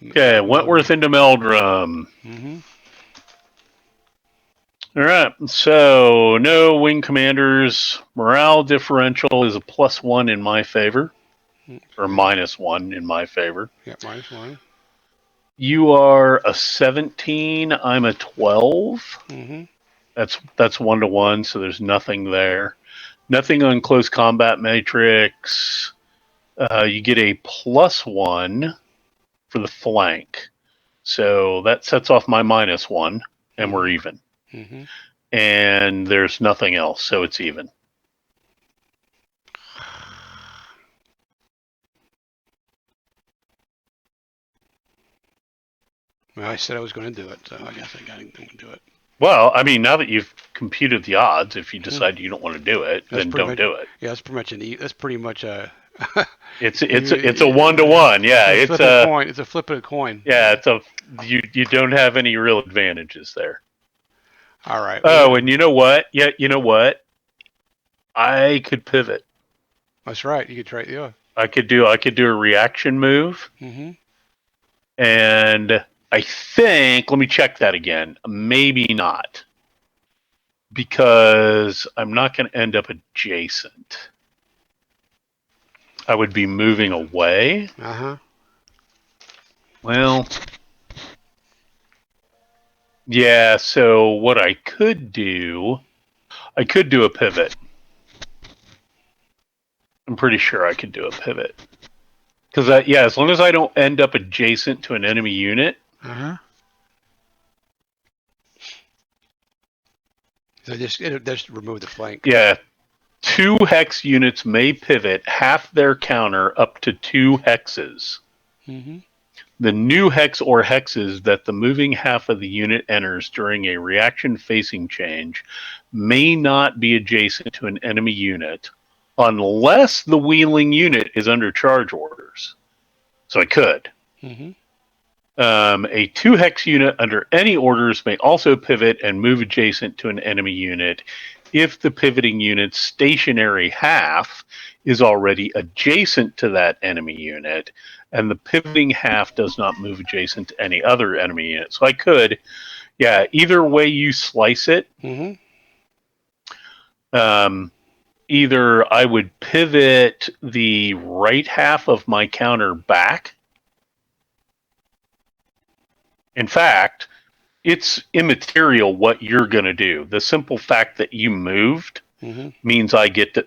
Okay, Wentworth into Meldrum. All right, so no wing commanders. Morale differential is a +1 in my favor, or -1 in my favor. Yeah, -1. You are a 17. I'm a 12. That's 1-to-1, so there's nothing there. Nothing on close combat matrix. You get a +1 for the flank, so that sets off my -1, and we're even. And there's nothing else, so it's even. Well, I said I was going to do it, so I guess I'm going to do it. Well, I mean, now that you've computed the odds, if you decide you don't want to do it, then don't do it. Yeah, that's pretty much a. It's a 1-to-1. Yeah, it's a coin. It's a flip of a coin. Yeah, you don't have any real advantages there. All right. Oh, and you know what? Yeah, you know what? I could pivot. That's right. You could try. Yeah. I could do a reaction move. And I think, let me check that again. Maybe not, because I'm not going to end up adjacent. I would be moving away. Well, yeah. So what I could do a pivot. I'm pretty sure I could do a pivot. Because as long as I don't end up adjacent to an enemy unit. So just remove the flank. Yeah. 2 hex units may pivot half their counter up to 2 hexes. The new hex or hexes that the moving half of the unit enters during a reaction facing change may not be adjacent to an enemy unit unless the wheeling unit is under charge orders. So I could. A 2 hex unit under any orders may also pivot and move adjacent to an enemy unit if the pivoting unit's stationary half is already adjacent to that enemy unit and the pivoting half does not move adjacent to any other enemy unit. So I could, either way you slice it, either I would pivot the right half of my counter back. In fact, it's immaterial what you're going to do. The simple fact that you moved means I get to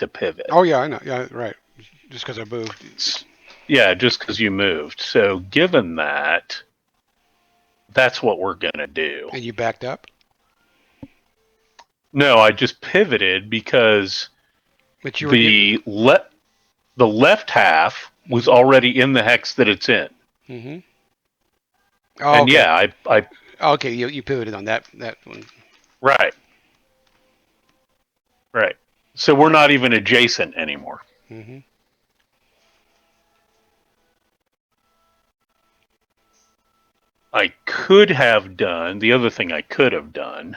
pivot. Oh yeah, I know. Yeah, right. Just because I moved. Yeah, just because you moved. So given that, that's what we're going to do. And you backed up? No, I just pivoted because the left half was already in the hex that it's in. Oh, and okay. I okay, you pivoted on that one. Right. So we're not even adjacent anymore. I could have done the other thing I could have done.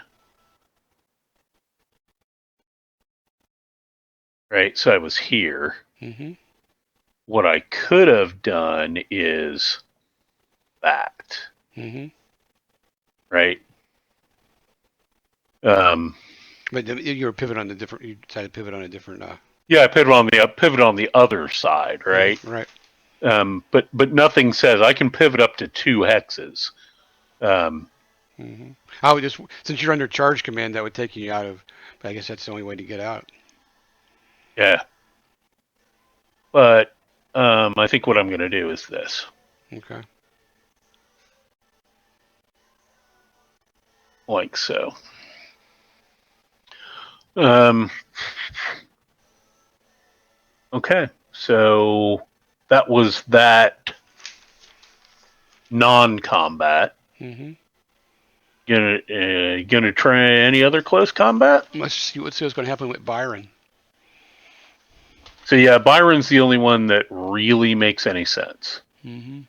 Right, so I was here. What I could have done is that. Right. But you were pivot on the different. You decided to pivot on a different. Yeah, I pivot on the other side, right? Right. But nothing says I can pivot up to 2 hexes. I would just, since you're under charge command, that would take you out of. But I guess that's the only way to get out. Yeah. But I think what I'm going to do is this. Okay. Like so. Okay, so that was that non-combat. Gonna try any other close combat? Let's see what's going to happen with Byron. So yeah, Byron's the only one that really makes any sense. Mm-hmm.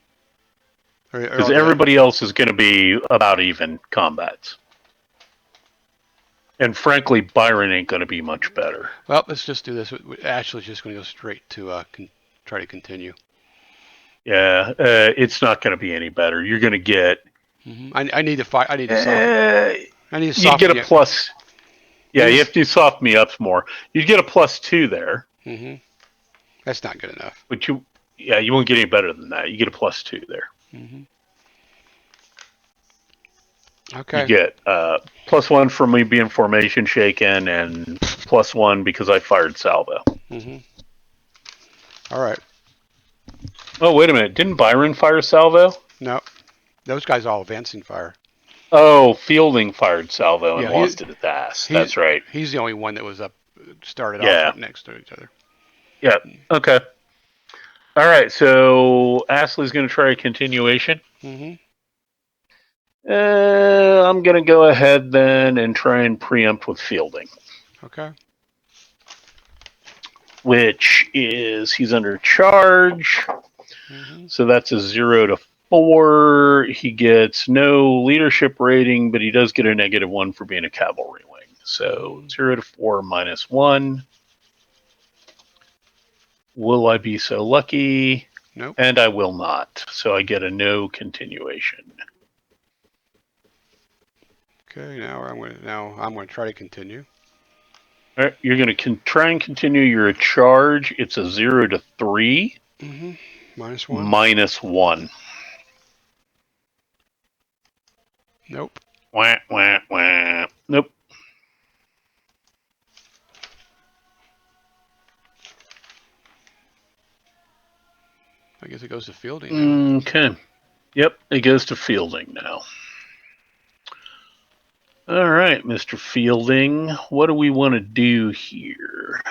Because everybody else is going to be about even combats. And frankly, Byron ain't going to be much better. Well, let's just do this. Ashley's just going to go straight to try to continue. Yeah, it's not going to be any better. You're going to get. Mm-hmm. I need to fight. I need to soften. I need to You soften. get a plus. Yeah, you have to soften me up more. You get a +2 there. Mm-hmm. That's not good enough. But you won't get any better than that. You get a +2 there. Mm-hmm. Okay. You get +1 for me being formation shaken, and +1 because I fired salvo. Mm-hmm. All right. Oh, wait a minute. Didn't Byron fire salvo? No, those guys all advancing fire. Oh, Fielding fired salvo and Yeah, lost it at the ass. That's right. He's the only one that was started off Yeah. right next to each other. Yeah. Okay. All right. So Ashley's going to try a continuation. Mm-hmm. I'm going to go ahead then and try and preempt with Fielding. Okay. Which is he's under charge. Mm-hmm. So that's a 0 to 4. He gets no leadership rating, but he does get a -1 for being a cavalry wing. So 0 to 4 -1. Will I be so lucky? Nope. And I will not. So I get a no continuation. Okay. Now I'm going to try to continue. All right, you're going to try and continue your charge. It's a 0 to 3. Mm-hmm. -1. -1. Nope. Wah, wah, wah. Nope. I guess it goes to Fielding now. Okay. Yep, it goes to Fielding now. All right, Mr. Fielding, what do we want to do here?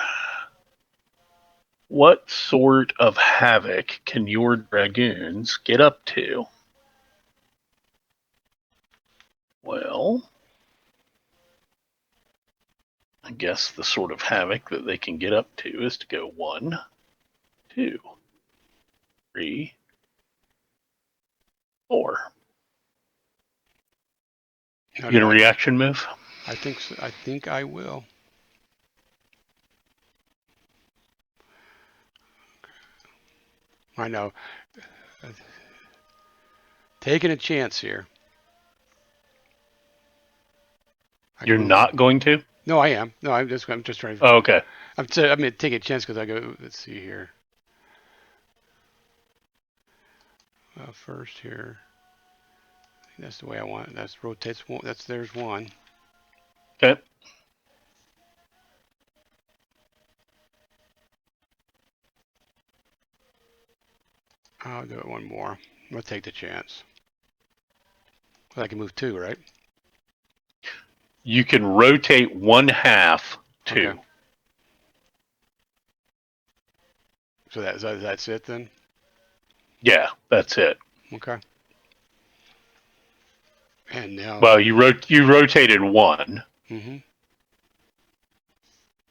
What sort of havoc can your dragoons get up to? Well, I guess the sort of havoc that they can get up to is to go 1, 2, 3, 4. You get a reaction move? I think so. I think I will. I know. Taking a chance here. You're not going to? No, I am. No, I'm just trying to. Oh, okay. I'm going to take a chance because I go. Let's see here. First here. That's the way I want it. That's rotates one. There's one. Okay. I'll do it one more. I'll take the chance. Well, I can move 2, right? You can rotate 1/2 2. Okay. So that's it then? Yeah, that's it. Okay. And now. Well, you rotated 1. Mm-hmm. You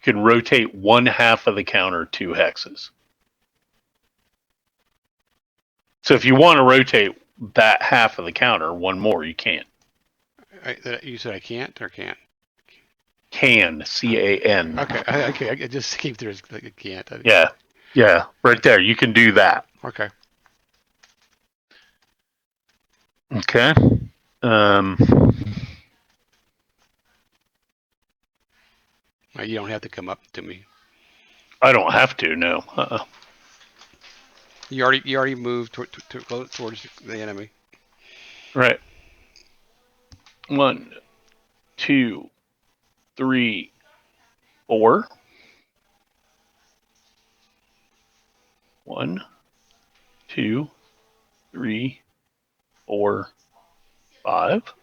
can rotate 1/2 of the counter 2 hexes. So if you want to rotate that half of the counter 1 more, you can. You said I can't or can't? Can, C-A-N. Okay. Okay. I just came through as like I can't. Yeah. Right there. You can do that. Okay. Okay. You don't have to come up to me. I don't have to. No. You already moved towards the enemy. Right. 1, 2, 3, 4. 1, 2, 3, 4, 5.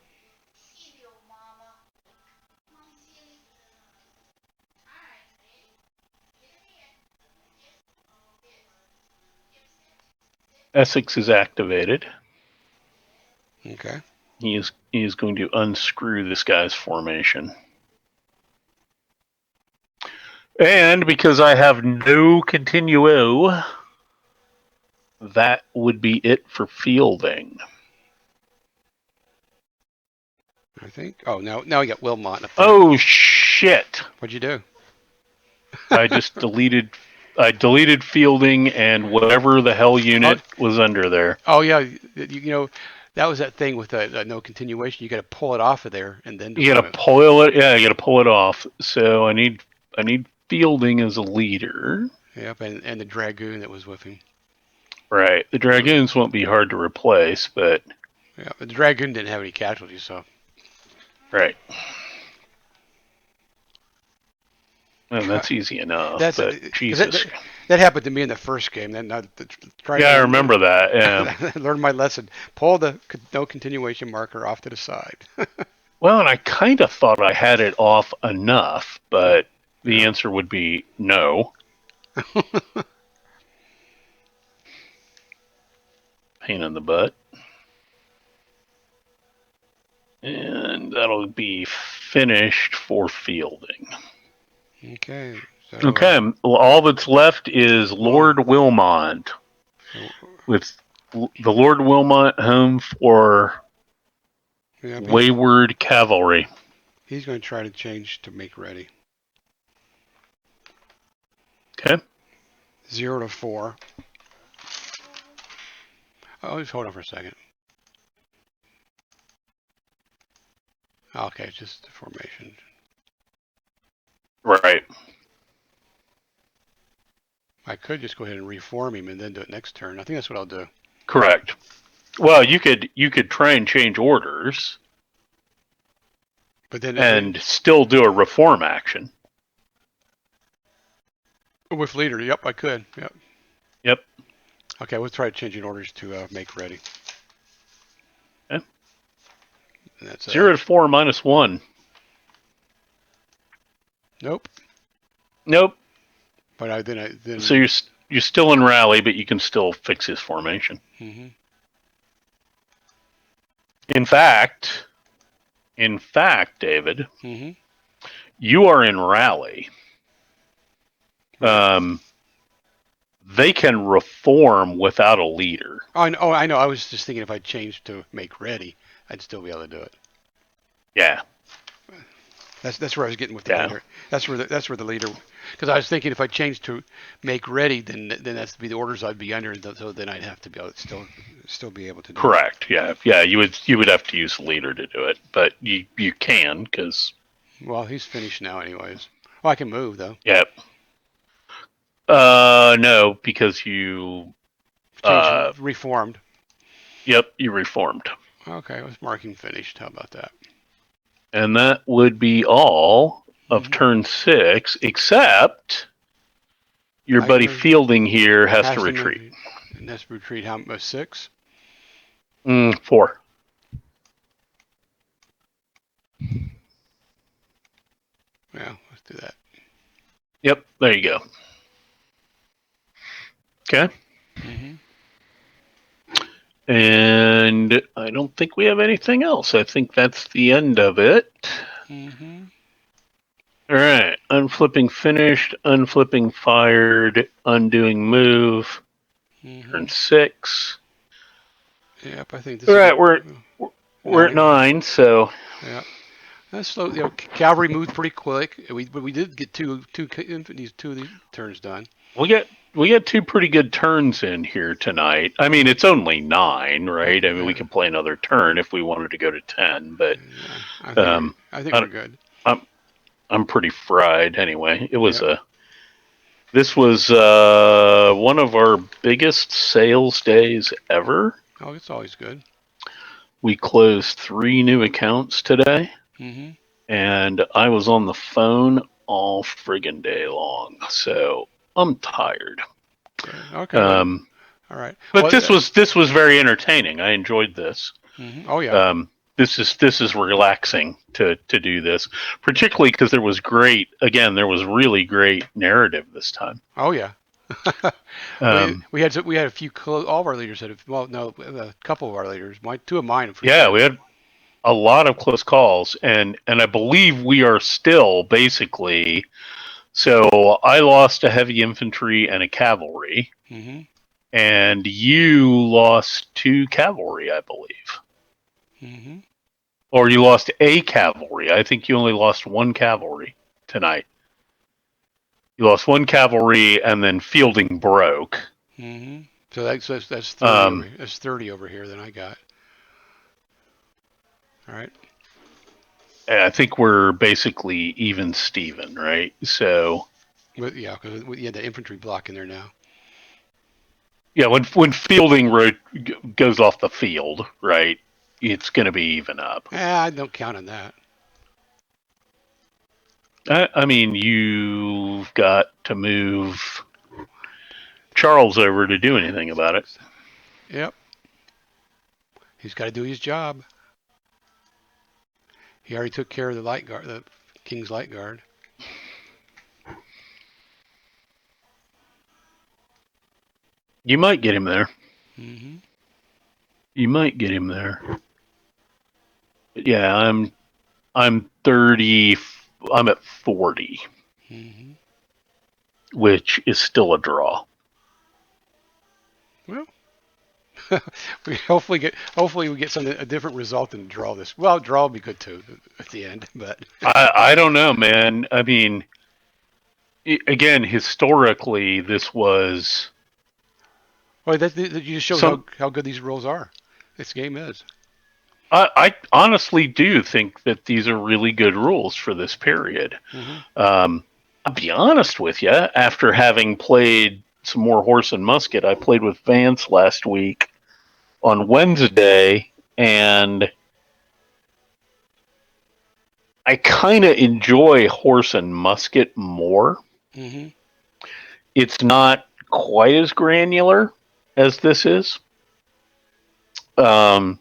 Essex is activated. Okay. He is going to unscrew this guy's formation. And because I have no continuo, that would be it for fielding. I think. Oh, now we got Wilmot up there. Oh shit! What'd you do? I just deleted. I deleted fielding and whatever the hell unit was under there. Oh yeah, that was that thing with the no continuation. You got to pull it off of there and then. You gotta pull it. Yeah, you gotta pull it off. So I need fielding as a leader. Yep, and the dragoon that was with him. Right. The dragoons won't be hard to replace, but Yeah, the dragoon didn't have any casualties, so. right. And that's easy enough. But Jesus. That happened to me in the first game. Then I remember that. Yeah. I learned my lesson. Pull the no continuation marker off to the side. Well, and I kind of thought I had it off enough, but the answer would be no. Pain in the butt. And that'll be finished for fielding. Okay. So, okay. All that's left is Lord Wilmot. With the Lord Wilmot home for Wayward Cavalry. He's going to try to change to make ready. Okay. 0 to 4. Oh, just hold on for a second. Okay, just the formation. Right. I could just go ahead and reform him and then do it next turn. I think that's what I'll do. Correct. Well, you could try and change orders, but then and still do a reform action. With leader, yep, I could. Yep. Yep. Okay, we'll try changing orders to make ready. Okay. And that's 0 to 4 minus 1. Nope. Nope. But then. So you're still in rally, but you can still fix his formation. Mm-hmm. In fact, David, mm-hmm. you are in rally. They can reform without a leader. Oh, I know. I was just thinking if I changed to make ready, I'd still be able to do it. Yeah. That's where I was getting with the leader. That's where the leader. Because I was thinking if I changed to make ready, then that's to be the orders I'd be under. So then I'd have to be able to still be able to do Correct. It. Yeah. You would have to use the leader to do it, but you can because. Well, he's finished now, anyways. Oh, I can move though. Yep. No, because you reformed. Yep, you reformed. Okay, I was marking finished. How about that? And that would be all of turn 6, except your buddy Fielding here has to retreat. And has to retreat how much? 6? 4. Yeah, let's do that. Yep, there you go. Okay. Mm-hmm. And I don't think we have anything else. I think that's the end of it. Mm-hmm. All right. Unflipping finished, unflipping fired, undoing move. Turn 6. Yep, I think this all right, we're at 9, so. Yeah. That's slow. Cavalry moved pretty quick. We did get two of these turns done. We got 2 pretty good turns in here tonight. I mean, it's only 9, right? I mean, we could play another turn if we wanted to go to 10, but I think we're good. I'm pretty fried anyway. It was this was one of our biggest sales days ever. Oh, it's always good. We closed 3 new accounts today. Mm-hmm. And I was on the phone all friggin' day long, so I'm tired. Okay. All right. But this was very entertaining. I enjoyed this. Mm-hmm. Oh yeah. This is relaxing to do this, particularly because there was really great narrative this time. Oh yeah. we had a few all of our leaders had a couple of our leaders. 2 of mine. Yeah, we had a lot of close calls, and I believe we are still basically So I lost a heavy infantry and a cavalry, Mm-hmm. and you lost 2 cavalry, I believe. Mm-hmm. Or you lost a cavalry. I think you only lost 1 cavalry tonight. You lost 1 cavalry, and then fielding broke. Mm-hmm. So that's 30 over. Um, That's 30 over here. Then I got. All right. I think we're basically even Steven, right? So But yeah, because you had the infantry block in there now. yeah, when fielding goes off the field, right, it's going to be even up. I don't count on that. I mean, you've got to move Charles over to do anything about it. Yep. He's got to do his job. He already took care of the light guard, the King's light guard. You might get him there. Mm-hmm. You might get him there. But yeah, I'm 30. I'm at 40, Mm-hmm. which is still a draw. Well, we hopefully we get a different result than draw this. Well, draw would be good too at the end, but I don't know, man. I mean, again, historically, this was well, that just shows some. how good these rules are. This game is. I honestly do think that these are really good rules for this period. Mm-hmm. I'll be honest with you. After having played some more horse and musket, I played with Vance last week on Wednesday, and I kind of enjoy horse and musket more. Mm-hmm. It's not quite as granular as this is. Um,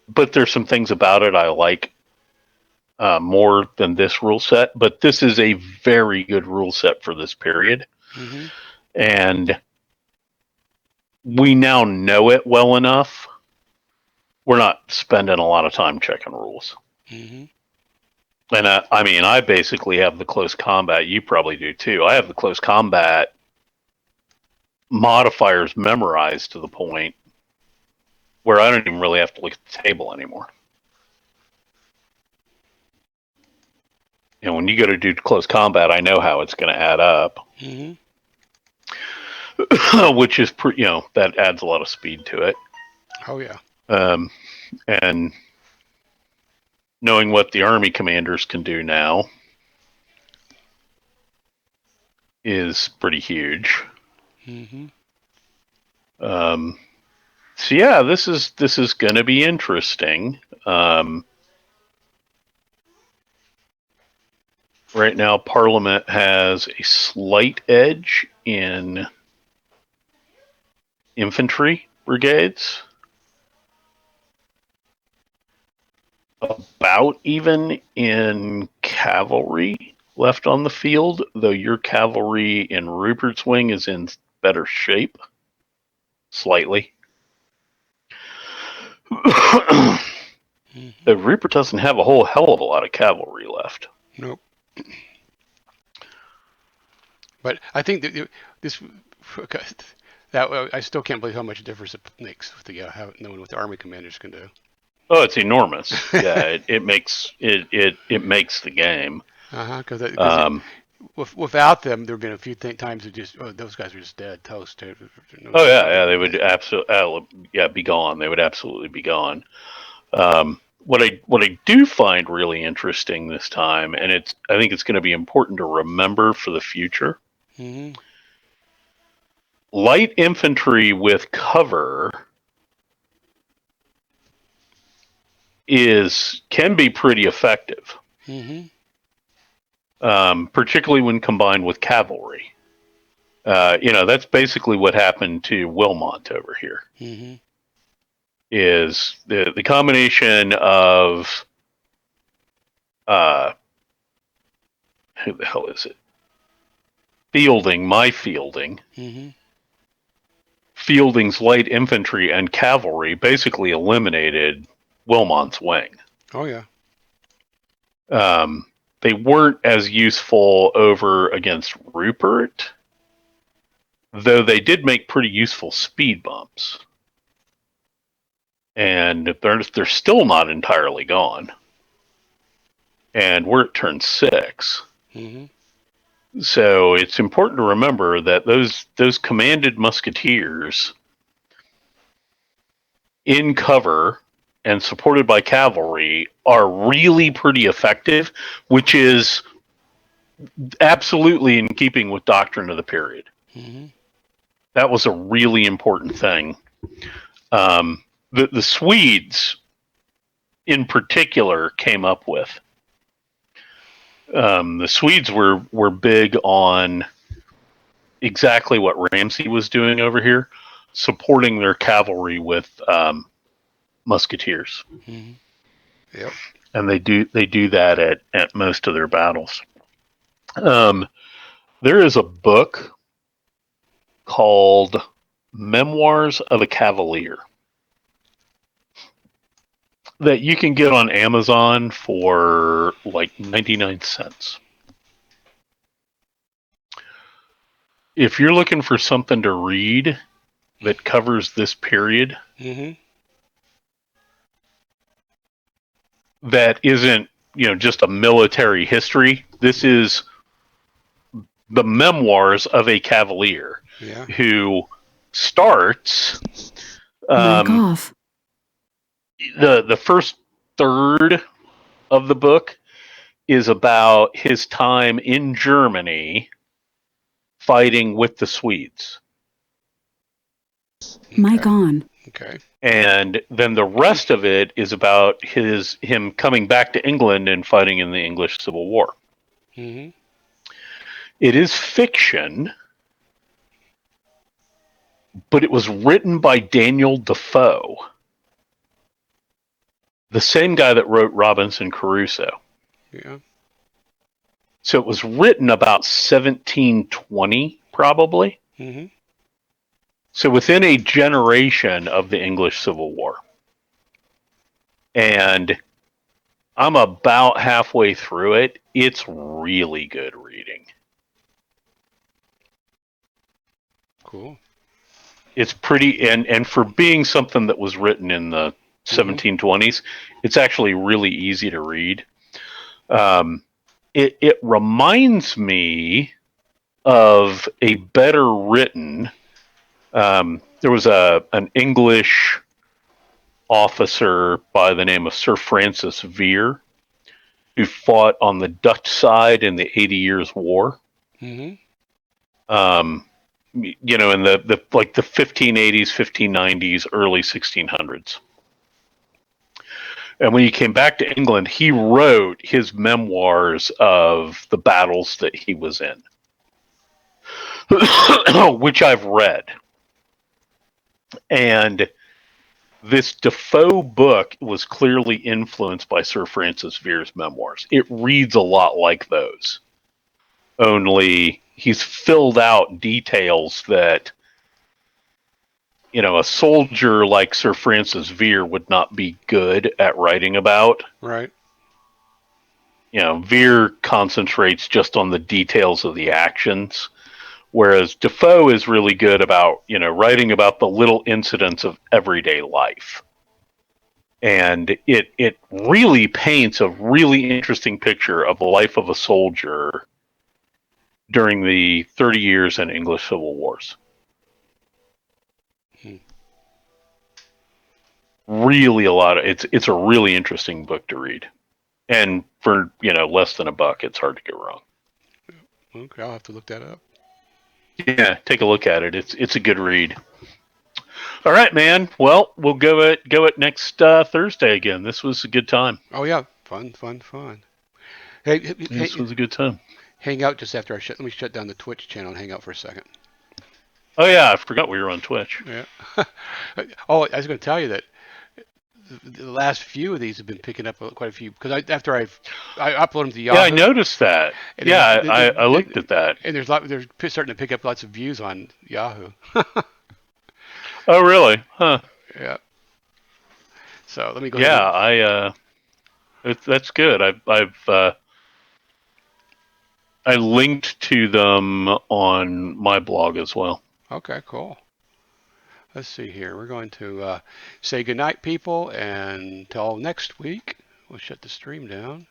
but there's some things about it I like more than this rule set. But this is a very good rule set for this period. Mm-hmm. And we now know it well enough. We're not spending a lot of time checking rules. Mm-hmm. And I mean, I basically have the close combat. You probably do too. I have the close combat modifiers memorized to the point where I don't even really have to look at the table anymore. You know, when you go to do close combat, I know how it's going to add up, Mm-hmm. which is that adds a lot of speed to it. Oh yeah. And knowing what the army commanders can do now is pretty huge. Mm-hmm. So yeah, this is going to be interesting. Right now, Parliament has a slight edge in infantry brigades, about even in cavalry left on the field, though your cavalry in Rupert's wing is in better shape, slightly. Mm-hmm. Rupert doesn't have a whole hell of a lot of cavalry left. Nope. But I think that this that I still can't believe how much difference it makes with the knowing what the army commanders can do. Oh, it's enormous. Yeah, it makes it makes the game. Because Um, without them, there have been a few times that just those guys are just dead toast. oh yeah, they would absolutely be gone. They would absolutely be gone. What I do find really interesting this time, and I think it's going to be important to remember for the future. Mm-hmm. Light infantry with cover can be pretty effective, Mm-hmm. particularly when combined with cavalry. That's basically what happened to Wilmot over here. Mm-hmm. Is the combination of who the hell is it? My fielding, Mm-hmm. Fielding's light infantry and cavalry basically eliminated Wilmot's wing. Oh yeah. they weren't as useful over against Rupert, though they did make pretty useful speed bumps. And they're still not entirely gone. And we're at turn 6. Mm-hmm. So it's important to remember that those commanded musketeers in cover and supported by cavalry are really pretty effective, which is absolutely in keeping with doctrine of the period. Mm-hmm. That was a really important thing. The Swedes, in particular, came up with. The Swedes were big on exactly what Ramsay was doing over here, supporting their cavalry with musketeers. Mm-hmm. Yep. And they do that at most of their battles. There is a book called Memoirs of a Cavalier that you can get on Amazon for like 99 cents. If you're looking for something to read that covers this period, mm-hmm. that isn't, just a military history, this is the memoirs of a cavalier who starts off. The first third of the book is about his time in Germany fighting with the Swedes. Mic on. Okay. And then the rest of it is about him coming back to England and fighting in the English Civil War. Mm-hmm. It is fiction, but it was written by Daniel Defoe, the same guy that wrote Robinson Crusoe. Yeah. So it was written about 1720, probably. Mm-hmm. So within a generation of the English Civil War. And I'm about halfway through it. It's really good reading. Cool. It's pretty, and for being something that was written in the 1720s, it's actually really easy to read. It reminds me of a better written. There was an English officer by the name of Sir Francis Vere who fought on the Dutch side in the 80 Years' War. Mm-hmm. In the 1580s, 1590s, early 1600s. And when he came back to England, he wrote his memoirs of the battles that he was in, which I've read. And this Defoe book was clearly influenced by Sir Francis Vere's memoirs. It reads a lot like those, only he's filled out details that, a soldier like Sir Francis Vere would not be good at writing about. Right. Vere concentrates just on the details of the actions, whereas Defoe is really good about, writing about the little incidents of everyday life. And it really paints a really interesting picture of the life of a soldier during the 30 years and English Civil Wars. Really it's a really interesting book to read. And for, less than $1, it's hard to go wrong. Okay, I'll have to look that up. Yeah, take a look at it. It's a good read. All right, man. Well, we'll go at next Thursday again. This was a good time. Oh yeah, fun. Hey, this was a good time. Hang out just after let me shut down the Twitch channel and hang out for a second. Oh yeah, I forgot we were on Twitch. Yeah. Oh, I was going to tell you that the last few of these have been picking up quite a few because I upload them to Yahoo. Yeah, I noticed that. I looked at that. And they're starting to pick up lots of views on Yahoo. Oh really? Huh. Yeah. So let me go. Yeah, that's good. I've I linked to them on my blog as well. Okay, cool. Let's see here. We're going to say goodnight, people, and until next week. We'll shut the stream down.